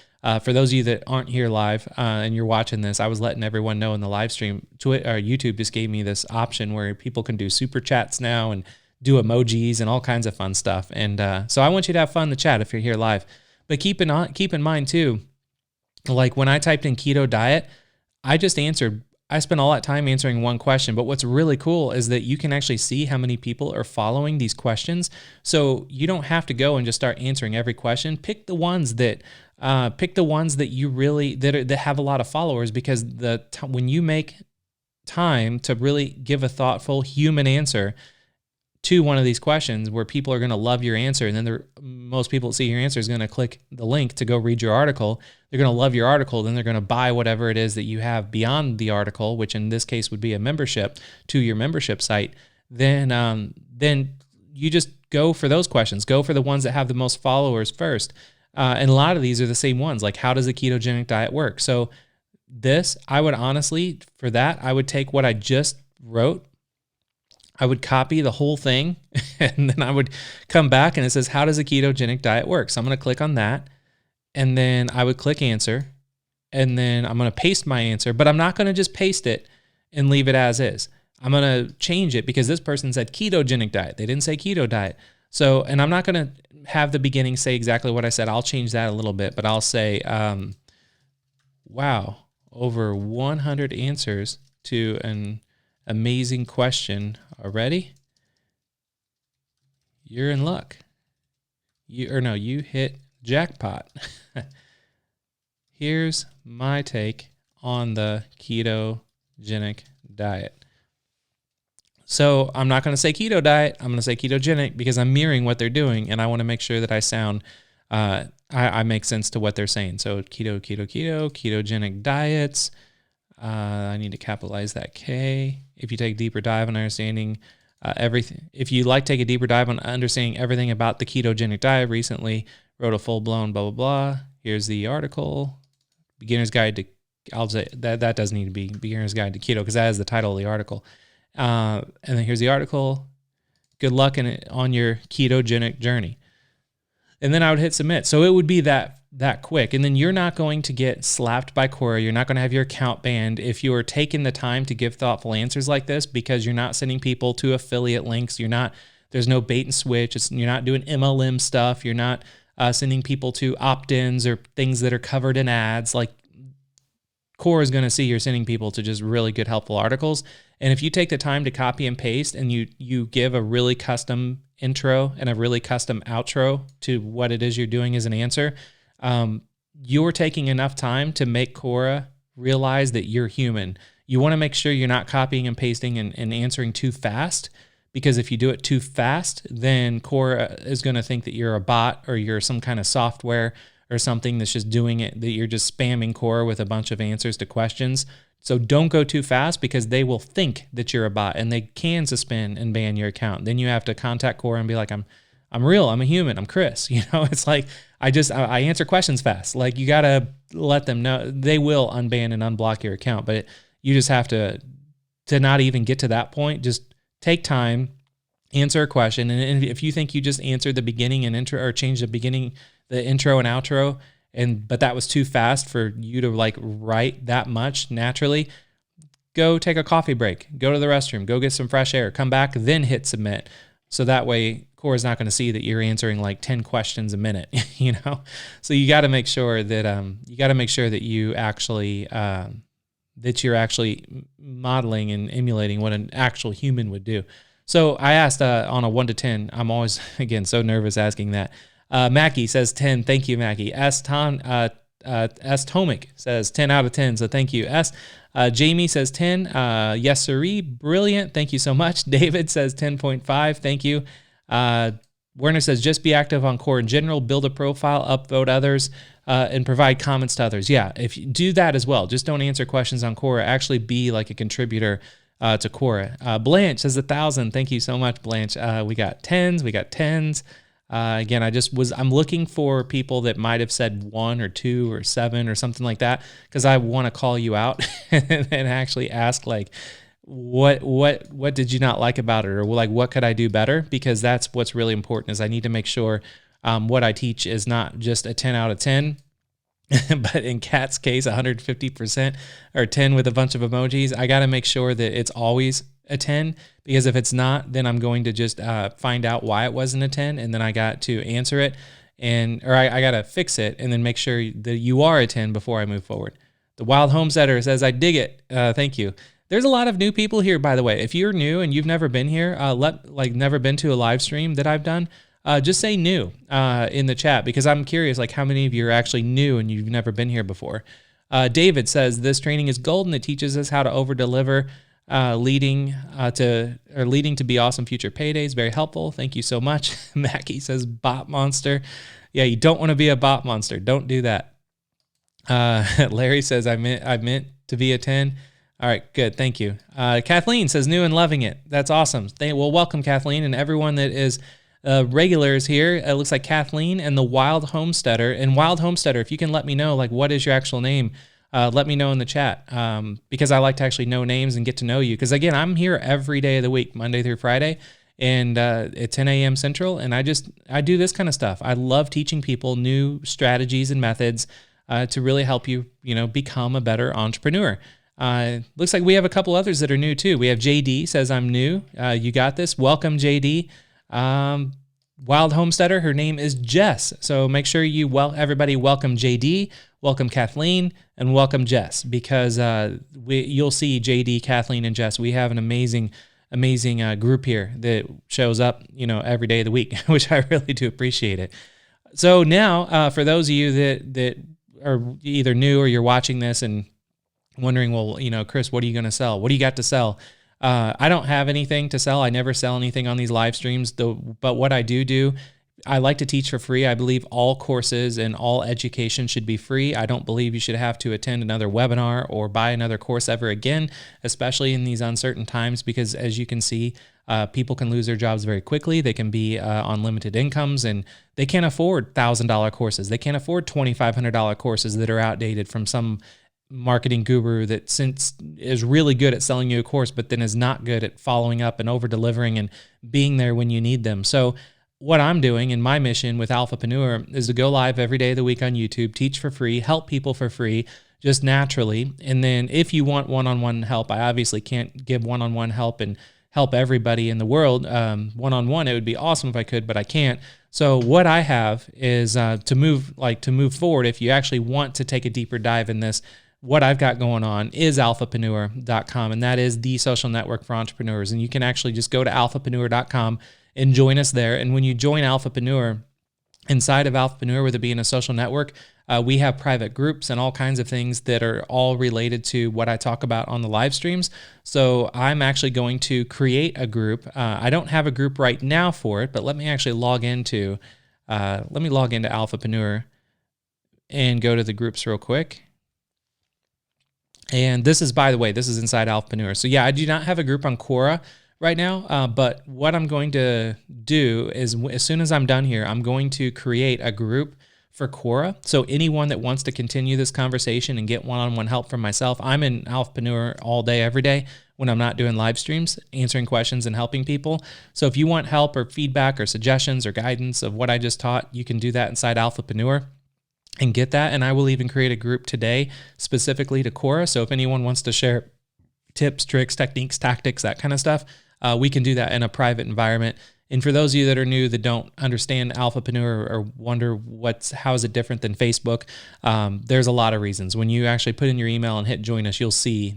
A: for those of you that aren't here live and you're watching this, I was letting everyone know in the live stream. YouTube just gave me this option where people can do super chats now and do emojis and all kinds of fun stuff. And so I want you to have fun in the chat if you're here live. But keep in mind too, like when I typed in keto diet, I spent all that time answering one question. But what's really cool is that you can actually see how many people are following these questions. So you don't have to go and just start answering every question. Pick the ones that you really, that have a lot of followers, because when you make time to really give a thoughtful human answer to one of these questions where people are going to love your answer, and then most people that see your answer is going to click the link to go read your article. They're going to love your article, then they're going to buy whatever it is that you have beyond the article, which in this case would be a membership to your membership site. Then you just go for those questions. Go for the ones that have the most followers first. And a lot of these are the same ones, like how does a ketogenic diet work? So I would honestly, for that, I would take what I just wrote, I would copy the whole thing, and then I would come back and it says, how does a ketogenic diet work? So I'm going to click on that, and then I would click answer, and then I'm going to paste my answer, but I'm not going to just paste it and leave it as is. I'm going to change it because this person said ketogenic diet. They didn't say keto diet. So, and I'm not going to have the beginning say exactly what I said. I'll change that a little bit, but I'll say, wow, over 100 answers to an amazing question already. You're in luck. You hit jackpot. Here's my take on the ketogenic diet. So I'm not going to say keto diet. I'm going to say ketogenic because I'm mirroring what they're doing, and I want to make sure that I sound, I make sense to what they're saying. So ketogenic diets. I need to capitalize that K. If you take a deeper dive on understanding everything, if you like take a deeper dive on understanding everything about the ketogenic diet, recently wrote a full-blown blah, blah, blah. Here's the article, Beginner's Guide to, I'll say that doesn't need to be Beginner's Guide to Keto because that is the title of the article. And then here's the article. Good luck on your ketogenic journey. And then I would hit submit. So it would be that quick. And then you're not going to get slapped by Quora. You're not going to have your account banned if you are taking the time to give thoughtful answers like this, because you're not sending people to affiliate links. There's no bait and switch. You're not doing MLM stuff. You're not sending people to opt-ins or things that are covered in ads. Like, Quora is going to see you're sending people to just really good, helpful articles. And if you take the time to copy and paste and you give a really custom intro and a really custom outro to what it is you're doing as an answer, you're taking enough time to make Quora realize that you're human. You want to make sure you're not copying and pasting and answering too fast, because if you do it too fast, then Quora is going to think that you're a bot or you're some kind of software or something that's just doing it, that you're just spamming Quora with a bunch of answers to questions. So don't go too fast, because they will think that you're a bot and they can suspend and ban your account. Then you have to contact Quora and be like, I'm real, I'm a human, I'm Chris. It's like, I answer questions fast. Like, you got to let them know. They will unban and unblock your account, but you just have to not even get to that point. Just take time, answer a question. And if you think you just answered the beginning and intro, or changed the intro and outro, but that was too fast for you to like write that much naturally, go take a coffee break, go to the restroom, go get some fresh air, come back, then hit submit. So that way Quora's not going to see that you're answering like 10 questions a minute, you know? So you got to make sure that you actually, that you're actually modeling and emulating what an actual human would do. So I asked on a 1 to 10, I'm always, again, so nervous asking that. Mackie says 10. Thank you, Mackie. S. Tomic says 10 out of 10. So thank you. Jamie says 10. Yes, sirree. Brilliant. Thank you so much. David says 10.5. Thank you. Werner says just be active on Quora in general, build a profile, upvote others, and provide comments to others. Yeah, if you do that as well, just don't answer questions on Quora. Actually be like a contributor to Quora. Blanche says 1,000. Thank you so much, Blanche. We got 10s. We got 10s. Again, I'm looking for people that might have said 1 or 2 or 7 or something like that, because I want to call you out and actually ask like, what did you not like about it, or like what could I do better? Because that's what's really important, is I need to make sure what I teach is not just a 10 out of 10, but in Kat's case, 150%, or 10 with a bunch of emojis. I got to make sure that it's always a 10, because if it's not, then I'm going to just find out why it wasn't a 10, and then I got to answer it, or I got to fix it, and then make sure that you are a 10 before I move forward. The Wild Homesteader says, I dig it. Thank you. There's a lot of new people here, by the way. If you're new and you've never been here, never been to a live stream that I've done, just say new in the chat, because I'm curious, like how many of you are actually new and you've never been here before. David says this training is golden. It teaches us how to over deliver, leading to be awesome future paydays. Very helpful. Thank you so much. Mackie says bot monster. Yeah, you don't want to be a bot monster. Don't do that. Larry says I meant to be a 10. All right, good. Thank you. Kathleen says new and loving it. That's awesome. Well, welcome, Kathleen, and everyone that is regulars here. It looks like Kathleen and the Wild Homesteader. And Wild Homesteader, if you can let me know, like, what is your actual name? Let me know in the chat, because I like to actually know names and get to know you. Because again, I'm here every day of the week, Monday through Friday, and at 10 a.m. Central. And I do this kind of stuff. I love teaching people new strategies and methods to really help you, become a better entrepreneur. Looks like we have a couple others that are new too. We have JD says, I'm new. You got this. Welcome, JD. Wild Homesteader, her name is Jess. So make sure everybody welcome JD, welcome Kathleen, and welcome Jess, because you'll see JD, Kathleen, and Jess. We have an amazing group here that shows up, every day of the week, which I really do appreciate it. So now, for those of you that are either new or you're watching this and wondering, well, Chris, what are you going to sell? What do you got to sell? I don't have anything to sell. I never sell anything on these live streams, but what I do, I like to teach for free. I believe all courses and all education should be free. I don't believe you should have to attend another webinar or buy another course ever again, especially in these uncertain times, because as you can see, people can lose their jobs very quickly. They can be on limited incomes, and they can't afford $1,000 courses. They can't afford $2,500 courses that are outdated from some marketing guru that is really good at selling you a course, but then is not good at following up and over delivering and being there when you need them. So what I'm doing in my mission with Alphapreneur is to go live every day of the week on YouTube, teach for free, help people for free, just naturally. And then if you want one-on-one help, I obviously can't give one-on-one help and help everybody in the world one-on-one. It would be awesome if I could, but I can't. So what I have is to move forward. If you actually want to take a deeper dive in this, what I've got going on is alphapreneur.com, and that is the social network for entrepreneurs. And you can actually just go to alphapreneur.com and join us there. And when you join Alphapreneur, inside of Alphapreneur, with it being a social network, we have private groups and all kinds of things that are all related to what I talk about on the live streams. So I'm actually going to create a group. I don't have a group right now for it, but let me actually log into Alphapreneur and go to the groups real quick. And this is, by the way, this is inside Alphapreneur. So yeah, I do not have a group on Quora right now, but what I'm going to do is, as soon as I'm done here, I'm going to create a group for Quora. So anyone that wants to continue this conversation and get one-on-one help from myself, I'm in Alphapreneur all day, every day when I'm not doing live streams, answering questions and helping people. So if you want help or feedback or suggestions or guidance of what I just taught, you can do that inside Alphapreneur and get that. And I will even create a group today specifically to Quora. So if anyone wants to share tips, tricks, techniques, tactics, that kind of stuff, we can do that in a private environment. And for those of you that are new that don't understand Alphapreneur or wonder how is it different than Facebook, there's a lot of reasons. When you actually put in your email and hit join us, you'll see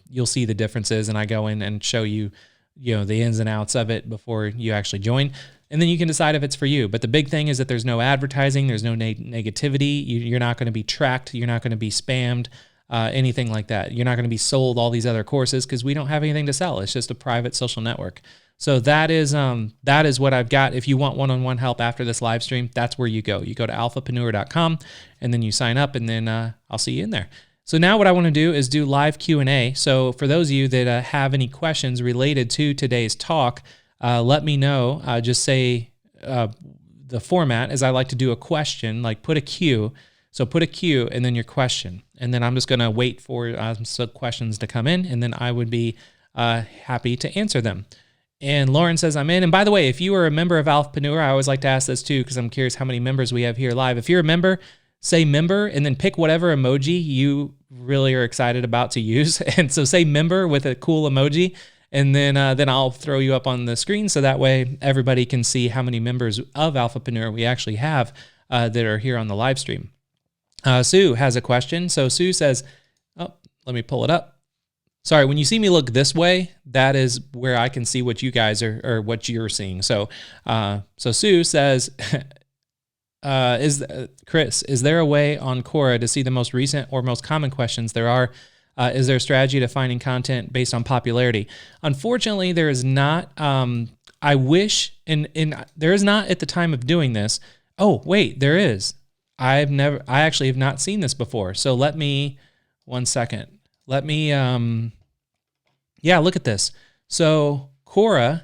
A: you'll see the differences, and I go in and show you, the ins and outs of it before you actually join. And then you can decide if it's for you. But the big thing is that there's no advertising, there's no negativity. You're not going to be tracked, you're not going to be spammed, anything like that. You're not going to be sold all these other courses because we don't have anything to sell. It's just a private social network. So that is what I've got. If you want one-on-one help after this live stream, that's where you go. You go to alphapreneur.com and then you sign up, and then I'll see you in there. So now what I want to do is do live Q&A. So for those of you that have any questions related to today's talk, let me know. Just say the format is I like to do a question, like put a Q. So put a Q and then your question. And then I'm just going to wait for some questions to come in, and then I would be happy to answer them. And Lauren says, I'm in. And by the way, if you are a member of Alphapreneur, I always like to ask this too, because I'm curious how many members we have here live. If you're a member, say member, and then pick whatever emoji you really are excited about to use. And so say member with a cool emoji, and then I'll throw you up on the screen so that way everybody can see how many members of Alphapreneur we actually have that are here on the live stream. Sue has a question. So Sue says, let me pull it up. Sorry, when you see me look this way, that is where I can see what you guys are, or what you're seeing. So Sue says, Chris, is there a way on Quora to see the most recent or most common questions there are? Is there a strategy to finding content based on popularity? Unfortunately, there is not. I wish, and there is not at the time of doing this. Oh, wait, there is. I actually have not seen this before. So let me, 1 second. Let me, look at this. So Quora,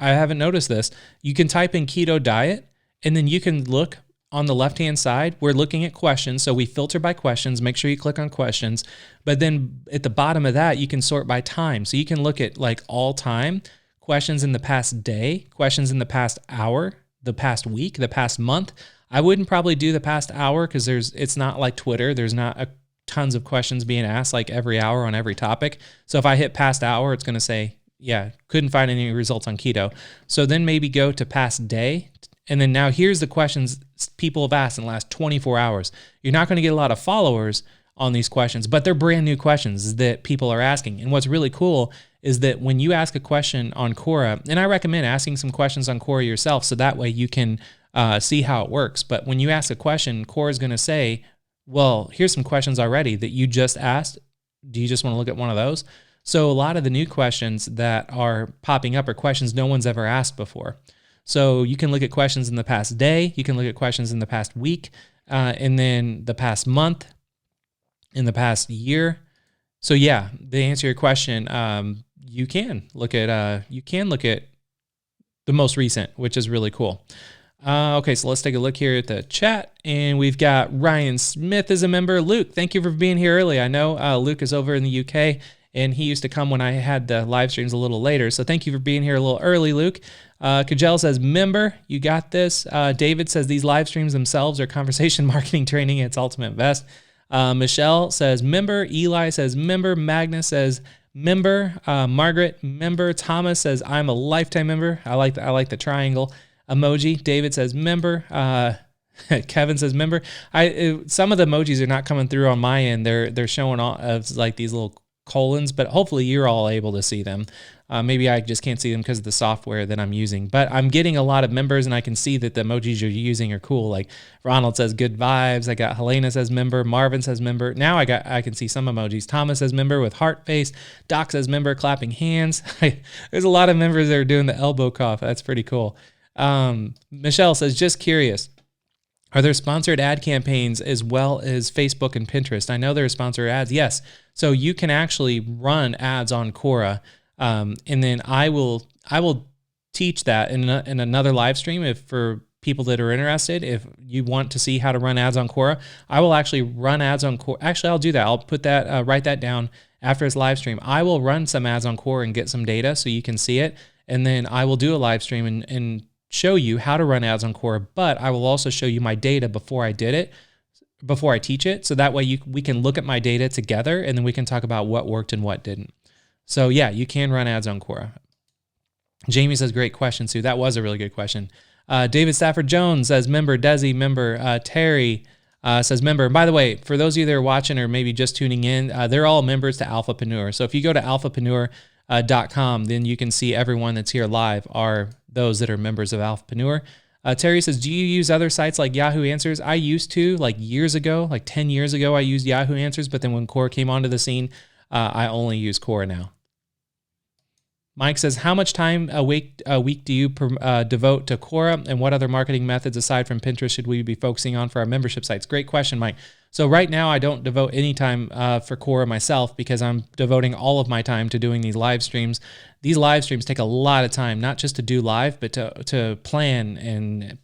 A: I haven't noticed this. You can type in keto diet, and then you can look on the left-hand side. We're looking at questions. So we filter by questions. Make sure you click on questions. But then at the bottom of that, you can sort by time. So you can look at like all time, questions in the past day, questions in the past hour, the past week, the past month. I wouldn't probably do the past hour because it's not like Twitter. There's not tons of questions being asked like every hour on every topic. So if I hit past hour, it's going to say, couldn't find any results on keto. So then maybe go to past day. And then now here's the questions people have asked in the last 24 hours. You're not going to get a lot of followers on these questions, but they're brand new questions that people are asking. And what's really cool is that when you ask a question on Quora, and I recommend asking some questions on Quora yourself so that way you can see how it works. But when you ask a question, Quora is going to say, well, here's some questions already that you just asked. Do you just want to look at one of those? So a lot of the new questions that are popping up are questions no one's ever asked before. So you can look at questions in the past day, you can look at questions in the past week, and then the past month, in the past year. So to answer your question, you can look at the most recent, which is really cool. Okay, so let's take a look here at the chat, and we've got Ryan Smith as a member. Luke, thank you for being here early. I know Luke is over in the UK, and he used to come when I had the live streams a little later, so thank you for being here a little early, Luke. Kajel says, member, you got this. David says, these live streams themselves are conversation marketing training at its ultimate best. Michelle says, member. Eli says, member. Magnus says, member. Margaret, member. Thomas says, I'm a lifetime member. I like the triangle emoji. David says member. Kevin says member. Some of the emojis are not coming through on my end. They're showing all of like these little colons, but hopefully you're all able to see them. Maybe I just can't see them because of the software that I'm using, but I'm getting a lot of members and I can see that the emojis you're using are cool. Like Ronald says good vibes. I got Helena says member. Marvin says member. Now I can see some emojis. Thomas says member with heart face. Doc says member, clapping hands. There's a lot of members that are doing the elbow cough. That's pretty cool. Michelle says, just curious, are there sponsored ad campaigns as well as Facebook and Pinterest? I know there are sponsored ads. Yes. So you can actually run ads on Quora. And then I will teach that in another live stream people that are interested, if you want to see how to run ads on Quora, I will actually run ads on Quora. Actually, I'll do that. I'll put that, write that down after this live stream. I will run some ads on Quora and get some data so you can see it. And then I will do a live stream and show you how to run ads on Quora, but I will also show you my data before I did it, before I teach it. So that way we can look at my data together and then we can talk about what worked and what didn't. So yeah, you can run ads on Quora. Jamie says, great question, Sue. That was a really good question. David Stafford Jones says, member. Desi, member. Terry says, member. And by the way, for those of you that are watching or maybe just tuning in, they're all members to Alphapreneur. So if you go to alphapreneur.com, then you can see everyone that's here live are those that are members of Alphapreneur. Terry says, do you use other sites like Yahoo Answers? I used to, like years ago, like 10 years ago, I used Yahoo Answers, but then when Quora came onto the scene, I only use Quora now. Mike says, how much time a week do you devote to Quora, and what other marketing methods aside from Pinterest should we be focusing on for our membership sites? Great question, Mike. So right now I don't devote any time for Quora myself because I'm devoting all of my time to doing these live streams. These live streams take a lot of time, not just to do live, but to plan and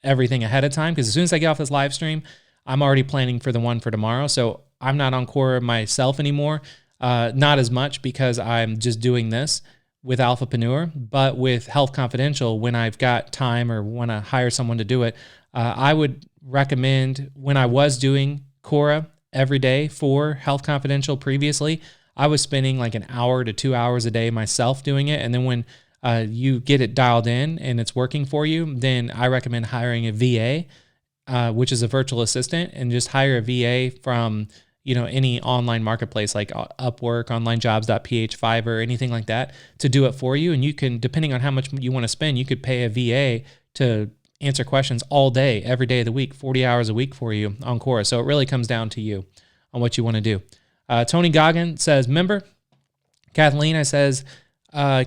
A: everything ahead of time. Because as soon as I get off this live stream, I'm already planning for the one for tomorrow. So I'm not on Quora myself anymore, not as much because I'm just doing this with Alphapreneur, but with Health Confidential, when I've got time or want to hire someone to do it, I would recommend, when I was doing Quora every day for Health Confidential previously, I was spending like an hour to 2 hours a day myself doing it. And then when you get it dialed in and it's working for you, then I recommend hiring a VA, which is a virtual assistant, and just hire a VA from any online marketplace like Upwork, onlinejobs.ph, Fiverr, anything like that, to do it for you. And you can, depending on how much you want to spend, you could pay a VA to answer questions all day, every day of the week, 40 hours a week for you on Quora. So it really comes down to you on what you want to do. Tony Goggin says, member. Kathleen says, I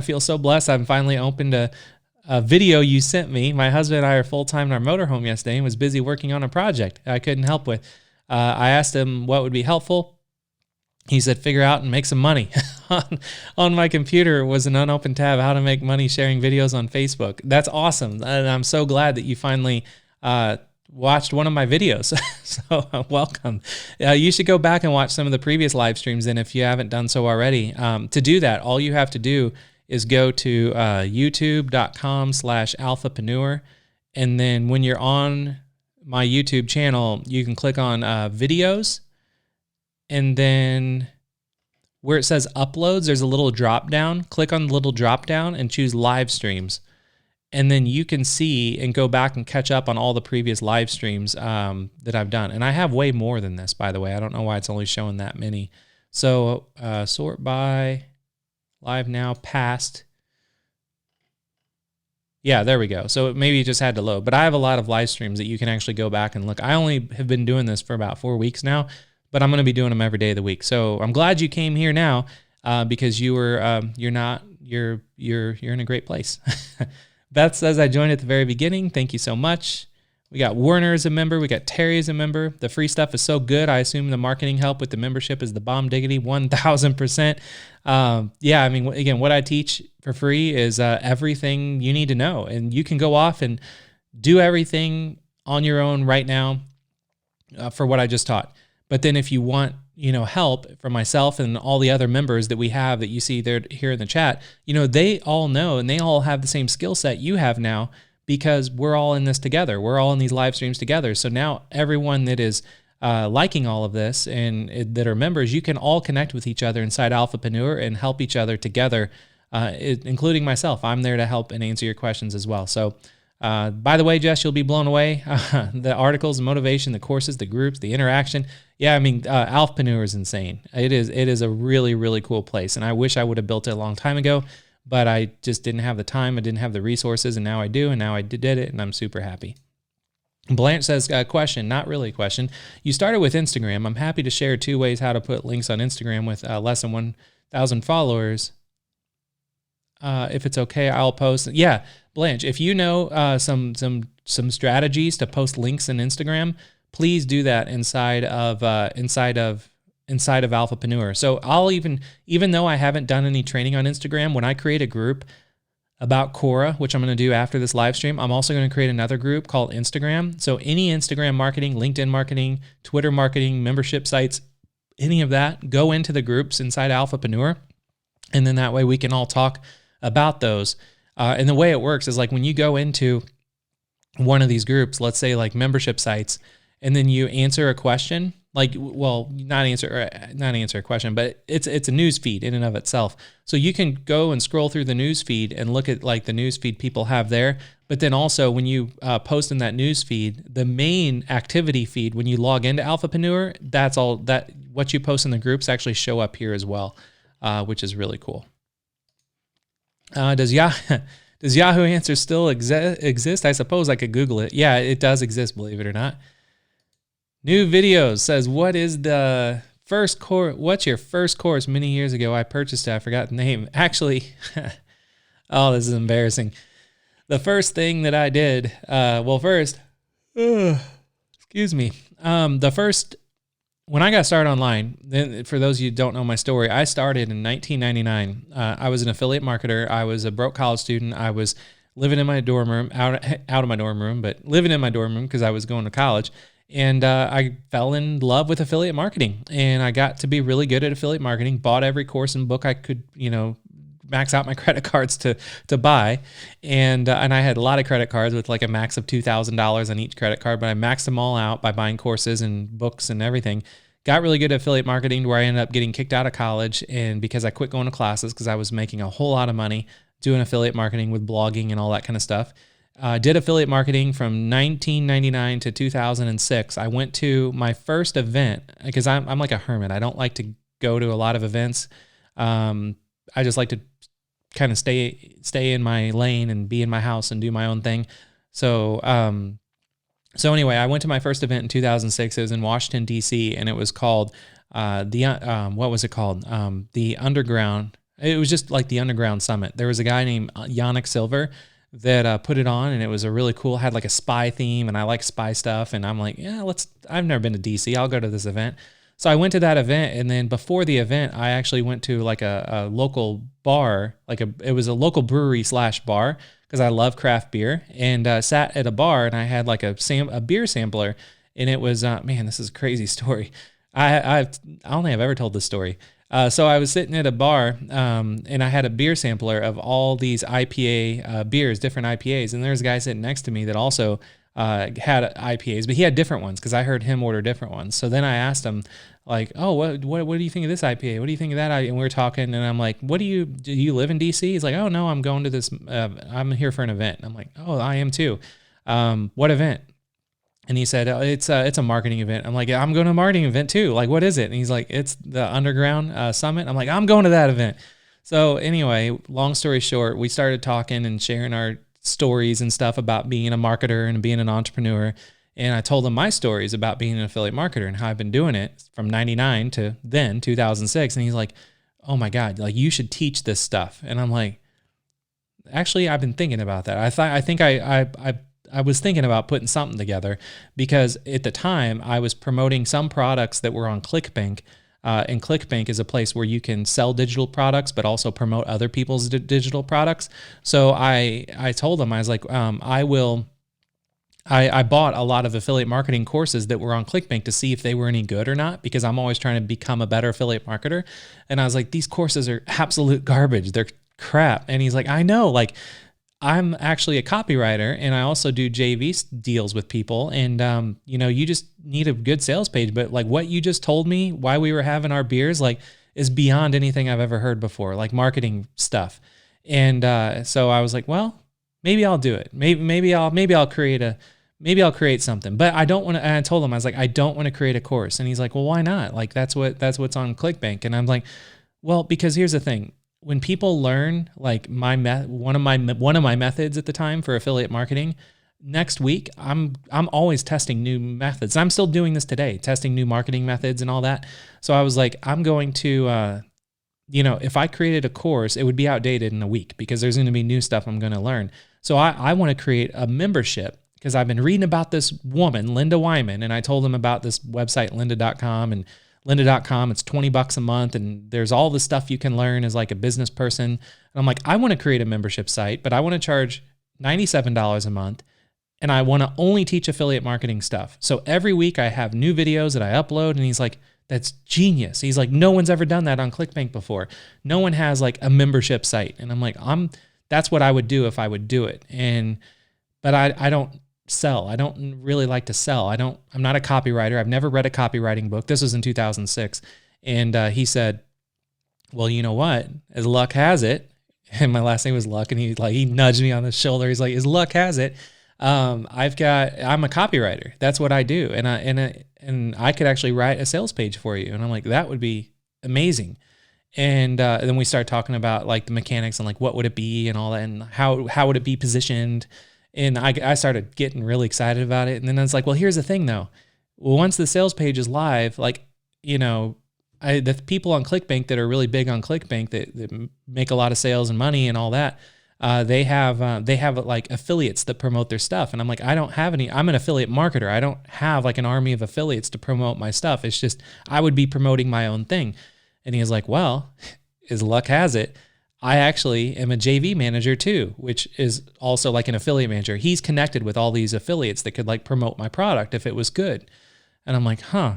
A: feel so blessed. I'm finally opened a video you sent me. My husband and I are full-time in our motorhome yesterday and was busy working on a project I couldn't help with. I asked him what would be helpful. He said, figure out and make some money. On my computer was an unopened tab, how to make money sharing videos on Facebook. That's awesome. And I'm so glad that you finally watched one of my videos. So welcome. You should go back and watch some of the previous live streams. And if you haven't done so already, to do that, all you have to do is go to youtube.com/alphapreneur. And then when you're on my YouTube channel, you can click on videos, and then where it says uploads, there's a little drop down. Click on the little drop down and choose live streams. And then you can see and go back and catch up on all the previous live streams that I've done. And I have way more than this, by the way. I don't know why it's only showing that many. So sort by live now, past. Yeah, there we go. So maybe it just had to load. But I have a lot of live streams that you can actually go back and look. I only have been doing this for about 4 weeks now, but I'm going to be doing them every day of the week. So I'm glad you came here now because you're in a great place. Beth says, I joined at the very beginning. Thank you so much. We got Werner as a member. We got Terry as a member. The free stuff is so good. I assume the marketing help with the membership is the bomb diggity, 1,000%. Yeah, I mean, again, what I teach for free is everything you need to know. And you can go off and do everything on your own right now for what I just taught. But then if you want, help from myself and all the other members that we have that you see there here in the chat, they all know and they all have the same skill set you have now, because we're all in this together. We're all in these live streams together. So now everyone that is liking all of this and that are members, you can all connect with each other inside Alphapreneur and help each other together, including myself. I'm there to help and answer your questions as well. So by the way, Jess, you'll be blown away. The articles, the motivation, the courses, the groups, the interaction. Yeah, I mean, Alphapreneur is insane. It is a really, really cool place. And I wish I would have built it a long time ago, but I just didn't have the time. I didn't have the resources, and now I do, and now I did it, and I'm super happy. Blanche says, question, not really a question. You started with Instagram. I'm happy to share 2 ways how to put links on Instagram with less than 1,000 followers. If it's okay, I'll post. Yeah, Blanche, if you know some strategies to post links in Instagram, please do that inside of Alphapreneur. So I'll even though I haven't done any training on Instagram, when I create a group, about Quora, which I'm going to do after this live stream. I'm also going to create another group called Instagram. So any Instagram marketing, LinkedIn marketing, Twitter marketing, membership sites, any of that, go into the groups inside Alphapreneur. And then that way we can all talk about those. And the way it works is like when you go into one of these groups, let's say like membership sites, and then you answer a question, like, well, not answer a question, but it's a news feed in and of itself. So you can go and scroll through the news feed and look at like the news feed people have there. But then also when you post in that news feed, the main activity feed, when you log into Alphapreneur, that's all that what you post in the groups actually show up here as well, which is really cool. Does Yahoo Answers still exist? I suppose I could Google it. Yeah, it does exist, believe it or not. New Videos says, what is the first course? What's your first course? Many years ago, I purchased it. I forgot the name. Actually, oh, this is embarrassing. The first thing that I did, excuse me. When I got started online, then for those of you who don't know my story, I started in 1999. I was an affiliate marketer. I was a broke college student. I was living in my dorm room, out of my dorm room, but living in my dorm room because I was going to college. And I fell in love with affiliate marketing, and I got to be really good at affiliate marketing, bought every course and book I could, max out my credit cards to buy. And I had a lot of credit cards with like a max of $2,000 on each credit card, but I maxed them all out by buying courses and books and everything. Got really good at affiliate marketing to where I ended up getting kicked out of college. And because I quit going to classes because I was making a whole lot of money doing affiliate marketing with blogging and all that kind of stuff. Did affiliate marketing from 1999 to 2006. I went to my first event because I'm like a hermit. I don't like to go to a lot of events. I just like to kind of stay in my lane and be in my house and do my own thing. So anyway, I went to my first event in 2006. It was in Washington, D.C., and it was called what was it called? The Underground. It was just like the Underground Summit. There was a guy named Yannick Silver that put it on, and it was a really cool, had like a spy theme, and I like spy stuff, and I'm like, yeah, I've never been to DC, I'll go to this event. So I went to that event, and then before the event, I actually went to like a local bar, it was a local brewery / bar, because I love craft beer, and sat at a bar, and I had like a beer sampler, and it was, man, this is a crazy story. I don't think I've ever told this story. So I was sitting at a bar, and I had a beer sampler of all these IPA beers, different IPAs. And there's a guy sitting next to me that also had IPAs, but he had different ones because I heard him order different ones. So then I asked him, like, oh, what do you think of this IPA? What do you think of that? And we were talking, and I'm like, do you live in DC? He's like, oh no, I'm going to this. I'm here for an event. And I'm like, oh, I am too. What event? And he said, it's a marketing event. I'm like, I'm going to a marketing event too. Like, what is it? And he's like, it's the Underground Summit. I'm like, I'm going to that event. So anyway, long story short, we started talking and sharing our stories and stuff about being a marketer and being an entrepreneur. And I told him my stories about being an affiliate marketer and how I've been doing it from 99 to then 2006. And he's like, oh my God, like you should teach this stuff. And I'm like, actually, I've been thinking about that. I was thinking about putting something together because at the time I was promoting some products that were on ClickBank, and ClickBank is a place where you can sell digital products, but also promote other people's digital products. So I told him, I was like, I bought a lot of affiliate marketing courses that were on ClickBank to see if they were any good or not, because I'm always trying to become a better affiliate marketer. And I was like, these courses are absolute garbage. They're crap. And he's like, I know, like, I'm actually a copywriter and I also do JV deals with people. And, you just need a good sales page. But like what you just told me, why we were having our beers, like is beyond anything I've ever heard before, like marketing stuff. And so I was like, well, maybe I'll do it. Maybe I'll create something, but I don't want to. And I told him, I was like, I don't want to create a course. And he's like, well, why not? Like that's what's on ClickBank. And I'm like, well, because here's the thing. When people learn like one of my methods at the time for affiliate marketing, next week I'm always testing new methods. I'm still doing this today, testing new marketing methods and all that. So I was like, I'm going to, if I created a course, it would be outdated in a week because there's going to be new stuff I'm going to learn. So I want to create a membership because I've been reading about this woman, Linda Wyman, and I told them about this website, lynda.com, and lynda.com. It's $20 a month. And there's all the stuff you can learn as like a business person. And I'm like, I want to create a membership site, but I want to charge $97 a month. And I want to only teach affiliate marketing stuff. So every week I have new videos that I upload. And he's like, that's genius. He's like, no one's ever done that on ClickBank before. No one has like a membership site. And I'm like, that's what I would do if I would do it. But I don't sell. I don't really like to sell. I'm not a copywriter. I've never read a copywriting book. This was in 2006. And he said, well, you know what? As luck has it, and my last name was Luck, and he nudged me on the shoulder. He's like, as luck has it, I'm a copywriter. That's what I do. And I could actually write a sales page for you. And I'm like, that would be amazing. And then we start talking about like the mechanics and like what would it be and all that, and how would it be positioned. And I started getting really excited about it. And then I was like, well, here's the thing though. Well, once the sales page is live, like, the people on ClickBank that are really big on ClickBank that make a lot of sales and money and all that, they have like affiliates that promote their stuff. And I'm like, I don't have any. I'm an affiliate marketer. I don't have like an army of affiliates to promote my stuff. It's just I would be promoting my own thing. And he was like, well, as luck has it, I actually am a JV manager too, which is also like an affiliate manager. He's connected with all these affiliates that could like promote my product if it was good. And I'm like, huh.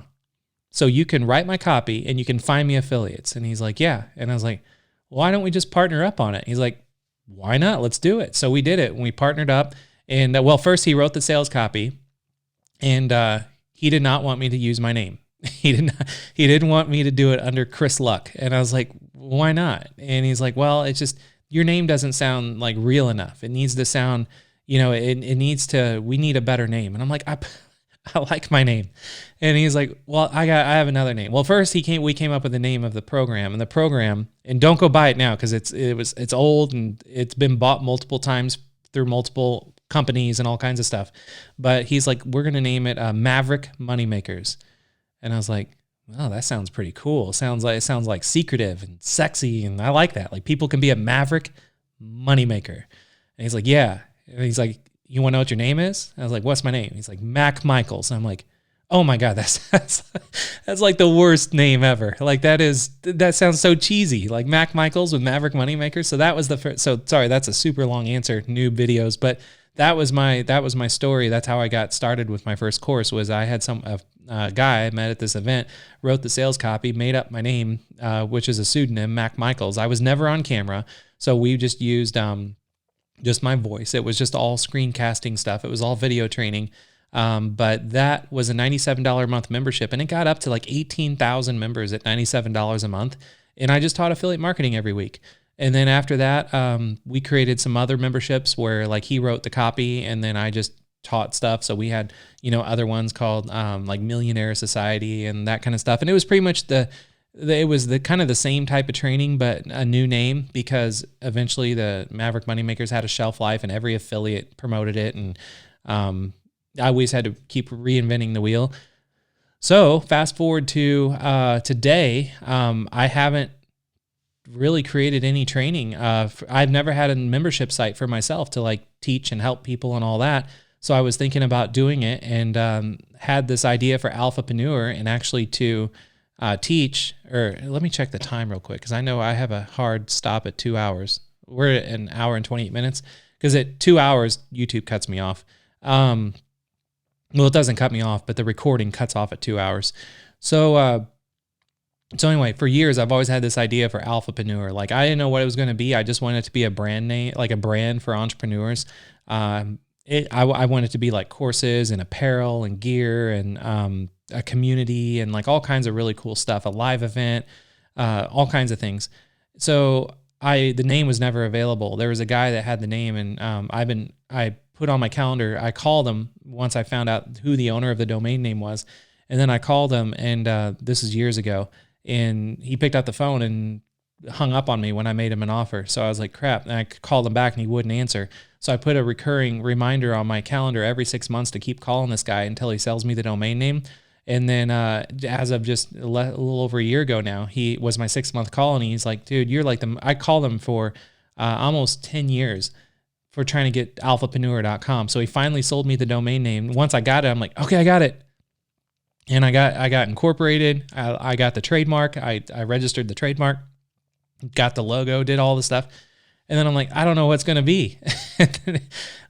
A: So you can write my copy and you can find me affiliates. And he's like, yeah. And I was like, why don't we just partner up on it? He's like, why not? Let's do it. So we did it. And we partnered up. And first he wrote the sales copy, and he did not want me to use my name. He didn't want me to do it under Chris Luck. And I was like, why not? And he's like, well, it's just, your name doesn't sound like real enough. It needs to sound, we need a better name. And I'm like, I like my name. And he's like, well, I have another name. Well, first we came up with the name of the program, and don't go buy it now, because it's old and it's been bought multiple times through multiple companies and all kinds of stuff. But he's like, we're going to name it Maverick Moneymakers. And I was like, oh, that sounds pretty cool. It sounds like secretive and sexy. And I like that. Like, people can be a Maverick Moneymaker. And he's like, yeah. And he's like, you want to know what your name is? I was like, what's my name? He's like, Mac Michaels. And I'm like, oh my God, that's like the worst name ever. Like, that sounds so cheesy. Like Mac Michaels with Maverick Moneymakers. So that was the first. So sorry, that's a super long answer, noob videos, but that was my story. That's how I got started with my first course. Was I had a guy I met at this event, wrote the sales copy, made up my name, which is a pseudonym, Mac Michaels. I was never on camera, so we just used just my voice. It was just all screencasting stuff. It was all video training. But that was a $97 a month membership, and it got up to like 18,000 members at $97 a month. And I just taught affiliate marketing every week. And then after that, we created some other memberships where like he wrote the copy and then I just taught stuff. So we had, other ones called like Millionaire Society and that kind of stuff. And it was pretty much it was the kind of the same type of training, but a new name, because eventually the Maverick Moneymakers had a shelf life and every affiliate promoted it. And I always had to keep reinventing the wheel. So fast forward to today, I haven't really created any training. I've never had a membership site for myself to like teach and help people and all that. So I was thinking about doing it, and had this idea for Alphapreneur, and actually to teach, or let me check the time real quick, because I know I have a hard stop at 2 hours. We're at an hour and 28 minutes, because at 2 hours, YouTube cuts me off. Well, it doesn't cut me off, but the recording cuts off at 2 hours. So anyway, for years, I've always had this idea for Alphapreneur. Like, I didn't know what it was going to be. I just wanted it to be a brand name, like a brand for entrepreneurs. I wanted it to be like courses and apparel and gear and a community and like all kinds of really cool stuff, a live event, all kinds of things. So the name was never available. There was a guy that had the name, and I put on my calendar. I called him once I found out who the owner of the domain name was. And then I called him, and this is years ago, and he picked up the phone and hung up on me when I made him an offer. So I was like, crap. And I called him back and he wouldn't answer. So I put a recurring reminder on my calendar every 6 months to keep calling this guy until he sells me the domain name. And then as of just a little over a year ago now, he was my 6 month call, and he's like, dude, you're like I called him for almost 10 years for trying to get alphapreneur.com. So he finally sold me the domain name. Once I got it, I'm like, okay, I got it. And I got incorporated. I got the trademark. I registered the trademark, got the logo, did all the stuff. And then I'm like, I don't know what's going to be.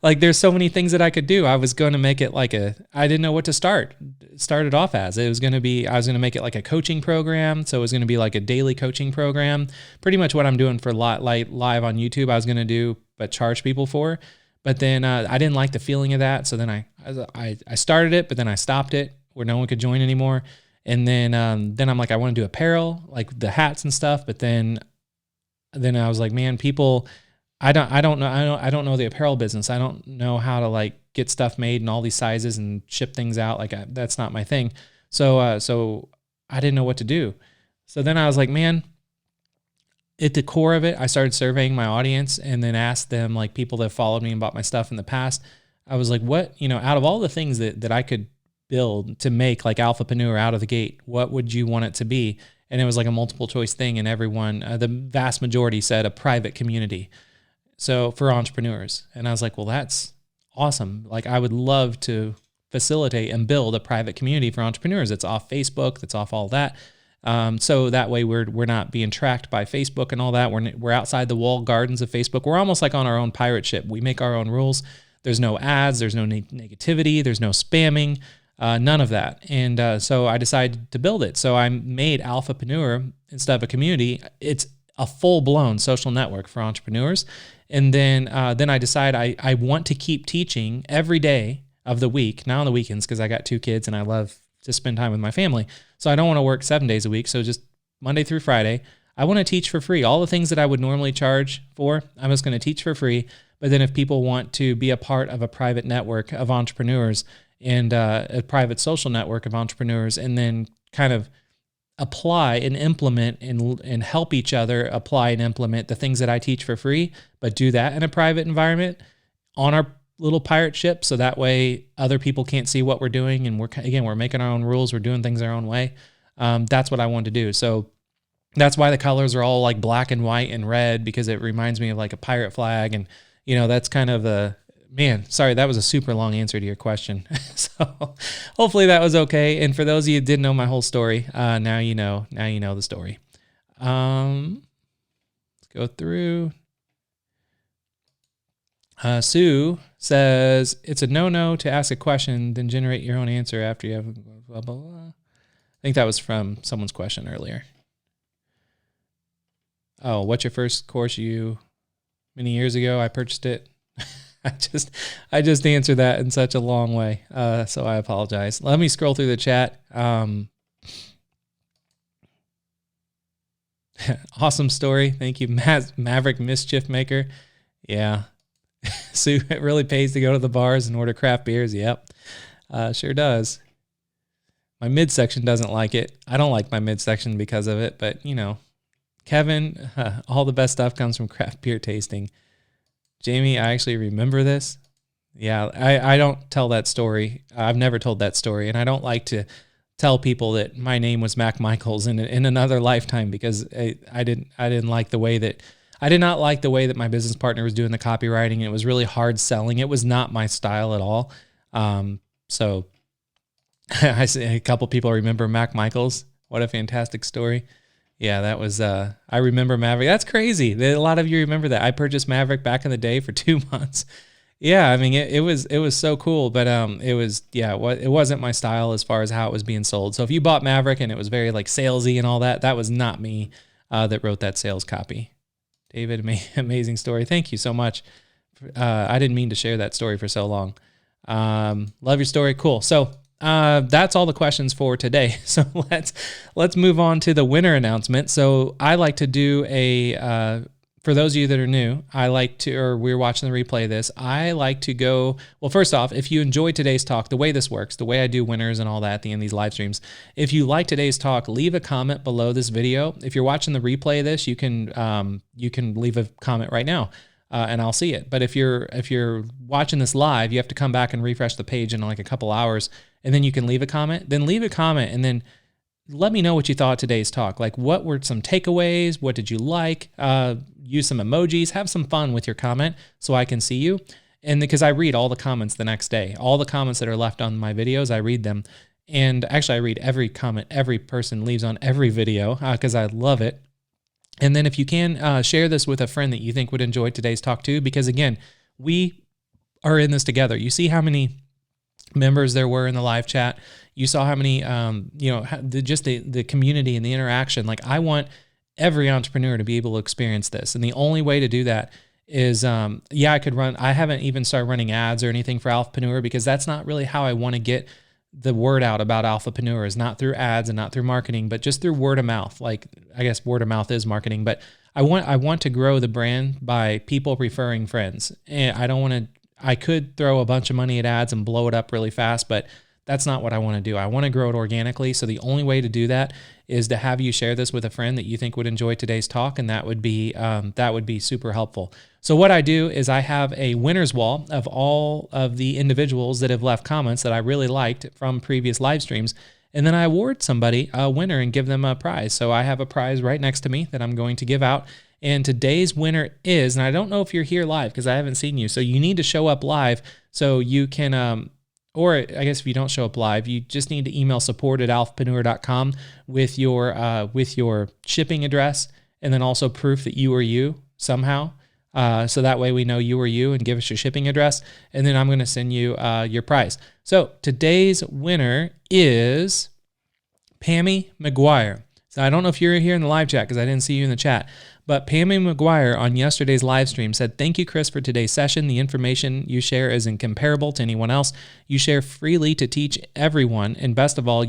A: Like, there's so many things that I could do. I was going to make it like I didn't know what to start it off as. I was going to make it like a coaching program. So it was going to be like a daily coaching program, pretty much what I'm doing for live on YouTube. I was going to do, but charge people for. But then I didn't like the feeling of that. So then I started it, but then I stopped it where no one could join anymore. And then I'm like, I want to do apparel, like the hats and stuff. But then I was like, man, people, I don't know the apparel business. I don't know how to like get stuff made in all these sizes and ship things out. Like that's not my thing. So I didn't know what to do. So then I was like, man, at the core of it, I started surveying my audience and then asked them, like, people that followed me and bought my stuff in the past. I was like, what, out of all the things that I could build to make like Alphapreneur out of the gate, what would you want it to be? And it was like a multiple choice thing. And everyone, the vast majority said a private community. So for entrepreneurs. And I was like, well, that's awesome. Like, I would love to facilitate and build a private community for entrepreneurs. It's off Facebook. That's off all that. So that way we're not being tracked by Facebook and all that. We're outside the walled gardens of Facebook. We're almost like on our own pirate ship. We make our own rules. There's no ads. There's no negativity. There's no spamming. None of that. And so I decided to build it. So I made Alphapreneur instead of a community. It's a full-blown social network for entrepreneurs. And then I decided I want to keep teaching every day of the week, not on the weekends because I got 2 kids and I love to spend time with my family. So I don't want to work 7 days a week. So just Monday through Friday, I want to teach for free. All the things that I would normally charge for, I'm just going to teach for free. But then if people want to be a part of a private network of entrepreneurs and a private social network of entrepreneurs, and then kind of apply and implement and help each other apply and implement the things that I teach for free, but do that in a private environment on our little pirate ship. So that way other people can't see what we're doing. And we're making our own rules. We're doing things our own way. That's what I want to do. So that's why the colors are all like black and white and red, because it reminds me of like a pirate flag. And, that's kind of man, sorry, that was a super long answer to your question. So hopefully that was okay. And for those of you who didn't know my whole story, now you know the story. Let's go through. Sue says, it's a no-no to ask a question, then generate your own answer after you have blah, blah, blah. I think that was from someone's question earlier. Oh, what's your first course many years ago? I purchased it. I just answered that in such a long way. So I apologize. Let me scroll through the chat. Awesome story. Thank you, Maverick Mischief Maker. Yeah. Sue, it really pays to go to the bars and order craft beers. Yep. Sure does. My midsection doesn't like it. I don't like my midsection because of it, but Kevin, all the best stuff comes from craft beer tasting. Jamie, I actually remember this. Yeah, I don't tell that story. I've never told that story, and I don't like to tell people that my name was Mac Michaels in another lifetime, because I didn't like the way that I did not like the way that my business partner was doing the copywriting. It was really hard selling. It was not my style at all. So I say a couple people remember Mac Michaels. What a fantastic story. Yeah, that was, I remember Maverick. That's crazy. A lot of you remember that. I purchased Maverick back in the day for 2 months. Yeah, I mean, it was so cool, but it wasn't my style as far as how it was being sold. So if you bought Maverick and it was very like salesy and all that, that was not me that wrote that sales copy. David, amazing story. Thank you so much. I didn't mean to share that story for so long. Love your story. Cool. So that's all the questions for today. So let's move on to the winner announcement. So I like to do for those of you that are new, we're watching the replay of this, I like to go, well, first off, if you enjoyed today's talk, the way this works, the way I do winners and all that at the end of these live streams, if you like today's talk, leave a comment below this video. If you're watching the replay of this, you can leave a comment right now. And I'll see it. But if you're watching this live, you have to come back and refresh the page in like a couple hours, and then you can leave a comment. Then leave a comment, and then let me know what you thought of today's talk. Like, what were some takeaways? What did you like? Use some emojis. Have some fun with your comment so I can see you. And because I read all the comments the next day, all the comments that are left on my videos, I read them. And actually, I read every comment every person leaves on every video because I love it. And then if you can, share this with a friend that you think would enjoy today's talk too, because again, we are in this together. You see how many members there were in the live chat. You saw how many, just the community and the interaction. Like, I want every entrepreneur to be able to experience this. And the only way to do that is, I haven't even started running ads or anything for Alphapreneur, because that's not really how I want to get the word out about Alphapreneur, is not through ads and not through marketing, but just through word of mouth. Like, I guess word of mouth is marketing, but I want to grow the brand by people referring friends. And I could throw a bunch of money at ads and blow it up really fast, but that's not what I want to do. I want to grow it organically. So the only way to do that is to have you share this with a friend that you think would enjoy today's talk, and that would be super helpful. So what I do is I have a winners wall of all of the individuals that have left comments that I really liked from previous live streams, and then I award somebody a winner and give them a prize. So I have a prize right next to me that I'm going to give out. And today's winner is, and I don't know if you're here live because I haven't seen you, so you need to show up live so you can, or I guess if you don't show up live, you just need to email support@alphapreneur.com with your shipping address, and then also proof that you are you somehow. So that way we know you are you, and give us your shipping address, and then I'm going to send you your prize. So today's winner is Pammy McGuire. So I don't know if you're here in the live chat because I didn't see you in the chat, but Pammy McGuire on yesterday's live stream said, "Thank you, Chris, for today's session. The information you share is incomparable to anyone else. You share freely to teach everyone, and best of all,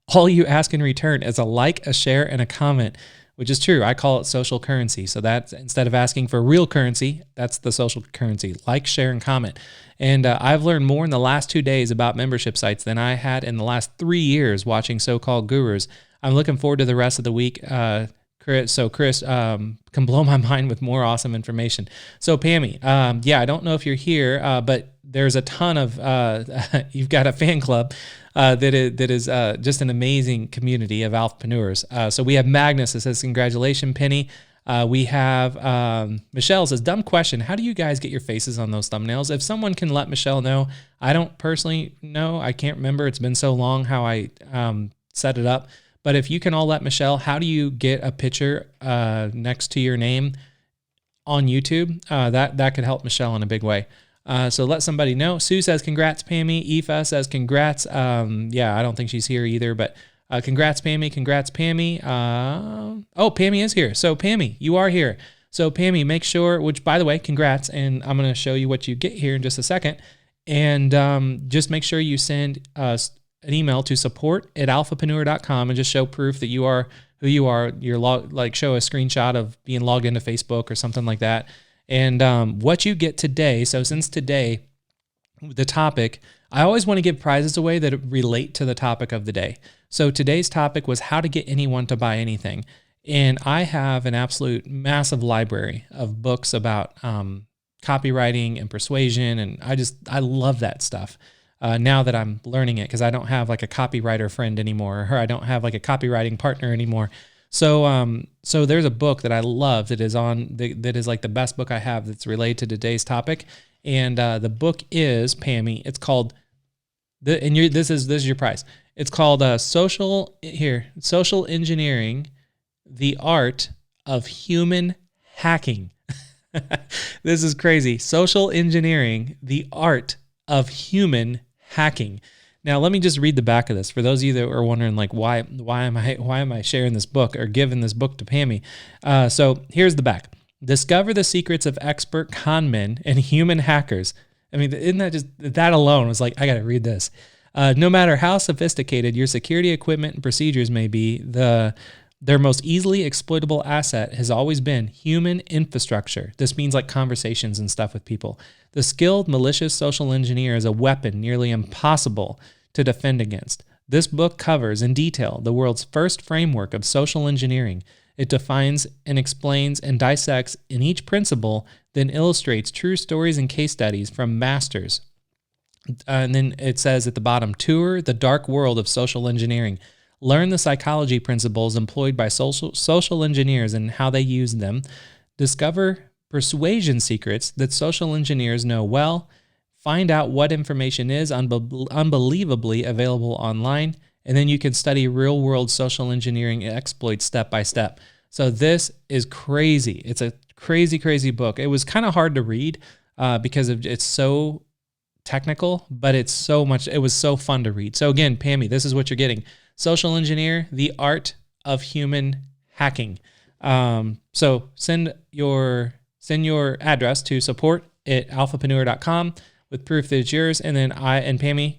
A: all you ask in return is a like, a share, and a comment," which is true. I call it social currency. So that's, instead of asking for real currency, that's the social currency: like, share, and comment. And I've learned more in the last 2 days about membership sites than I had in the last 3 years watching so-called gurus. I'm looking forward to the rest of the week. Chris can blow my mind with more awesome information. So Pammy, I don't know if you're here, but there's a ton of, you've got a fan club that is just an amazing community of Alphapreneurs. So we have Magnus that says, "Congratulations, Penny." We have Michelle says, "Dumb question. How do you guys get your faces on those thumbnails?" If someone can let Michelle know. I don't personally know. I can't remember. It's been so long how I set it up. But if you can all let Michelle, how do you get a picture next to your name on YouTube? That could help Michelle in a big way. So let somebody know. Sue says, "Congrats, Pammy." Aoife says, "Congrats." I don't think she's here either, but congrats, Pammy. Congrats, Pammy. Pammy is here. So Pammy, you are here. So Pammy, make sure, which by the way, congrats. And I'm going to show you what you get here in just a second. And just make sure you send an email to support@alphapreneur.com and just show proof that you are who you are. Show a screenshot of being logged into Facebook or something like that. And what you get today. So since today, the topic, I always want to give prizes away that relate to the topic of the day. So today's topic was how to get anyone to buy anything. And I have an absolute massive library of books about copywriting and persuasion. And I love that stuff. Now that I'm learning it, because I don't have like a copywriter friend anymore, or I don't have like a copywriting partner anymore. So there's a book that I love that is like the best book I have that's related to today's topic. And the book is, Pammy, it's called, this is your prize. It's called Social Engineering, the Art of Human Hacking. This is crazy. Social Engineering, the Art of Human Hacking. Now, let me just read the back of this for those of you that are wondering, like, why am I sharing this book or giving this book to Pammy? So here's the back. Discover the secrets of expert con men and human hackers. I mean, isn't that just, that alone was like, I got to read this. No matter how sophisticated your security equipment and procedures may be, their most easily exploitable asset has always been human infrastructure. This means like conversations and stuff with people. The skilled, malicious social engineer is a weapon nearly impossible to defend against. This book covers in detail the world's first framework of social engineering. It defines and explains and dissects in each principle, then illustrates true stories and case studies from masters. And then it says at the bottom, tour the dark world of social engineering. Learn the psychology principles employed by social engineers and how they use them. Discover persuasion secrets that social engineers know well. find out what information is unbelievably available online, and then you can study real-world social engineering exploits step by step. So this is crazy. It's a crazy, crazy book. It was kind of hard to read because it's so technical, but it was so fun to read. So again, Pammy, this is what you're getting. Social Engineer, The Art of Human Hacking. So send your address to support@alphapreneur.com with proof that it's yours. And then Pammy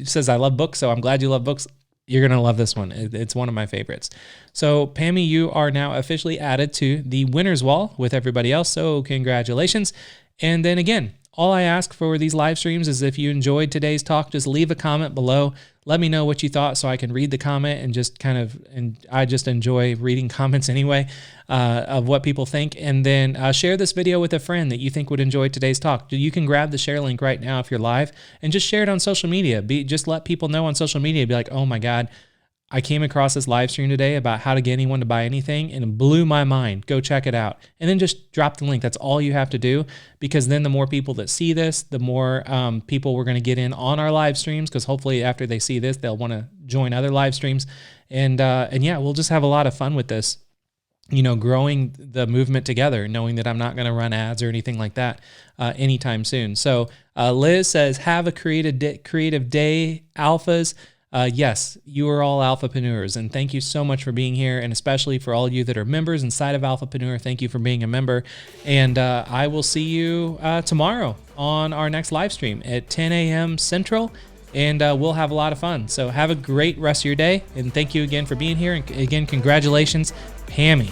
A: says, I love books, so I'm glad you love books. You're going to love this one. It's one of my favorites. So Pammy, you are now officially added to the winner's wall with everybody else. So congratulations. And then again, all I ask for these live streams is if you enjoyed today's talk, just leave a comment below. Let me know what you thought so I can read the comment and I just enjoy reading comments anyway of what people think. And then share this video with a friend that you think would enjoy today's talk. You can grab the share link right now if you're live and just share it on social media. Just let people know on social media, be like, oh my God, I came across this live stream today about how to get anyone to buy anything and it blew my mind. Go check it out. And then just drop the link. That's all you have to do, because then the more people that see this, the more people we're going to get in on our live streams, because hopefully after they see this, they'll want to join other live streams. And yeah, we'll just have a lot of fun with this, growing the movement together, knowing that I'm not going to run ads or anything like that anytime soon. So Liz says, have a creative day, alphas. Yes, you are all Alphapreneurs, and thank you so much for being here, and especially for all of you that are members inside of Alphapreneur, thank you for being a member, and I will see you tomorrow on our next live stream at 10 a.m. Central, and we'll have a lot of fun. So have a great rest of your day, and thank you again for being here, and again, congratulations, Pammy.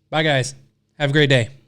A: Bye, guys. Have a great day.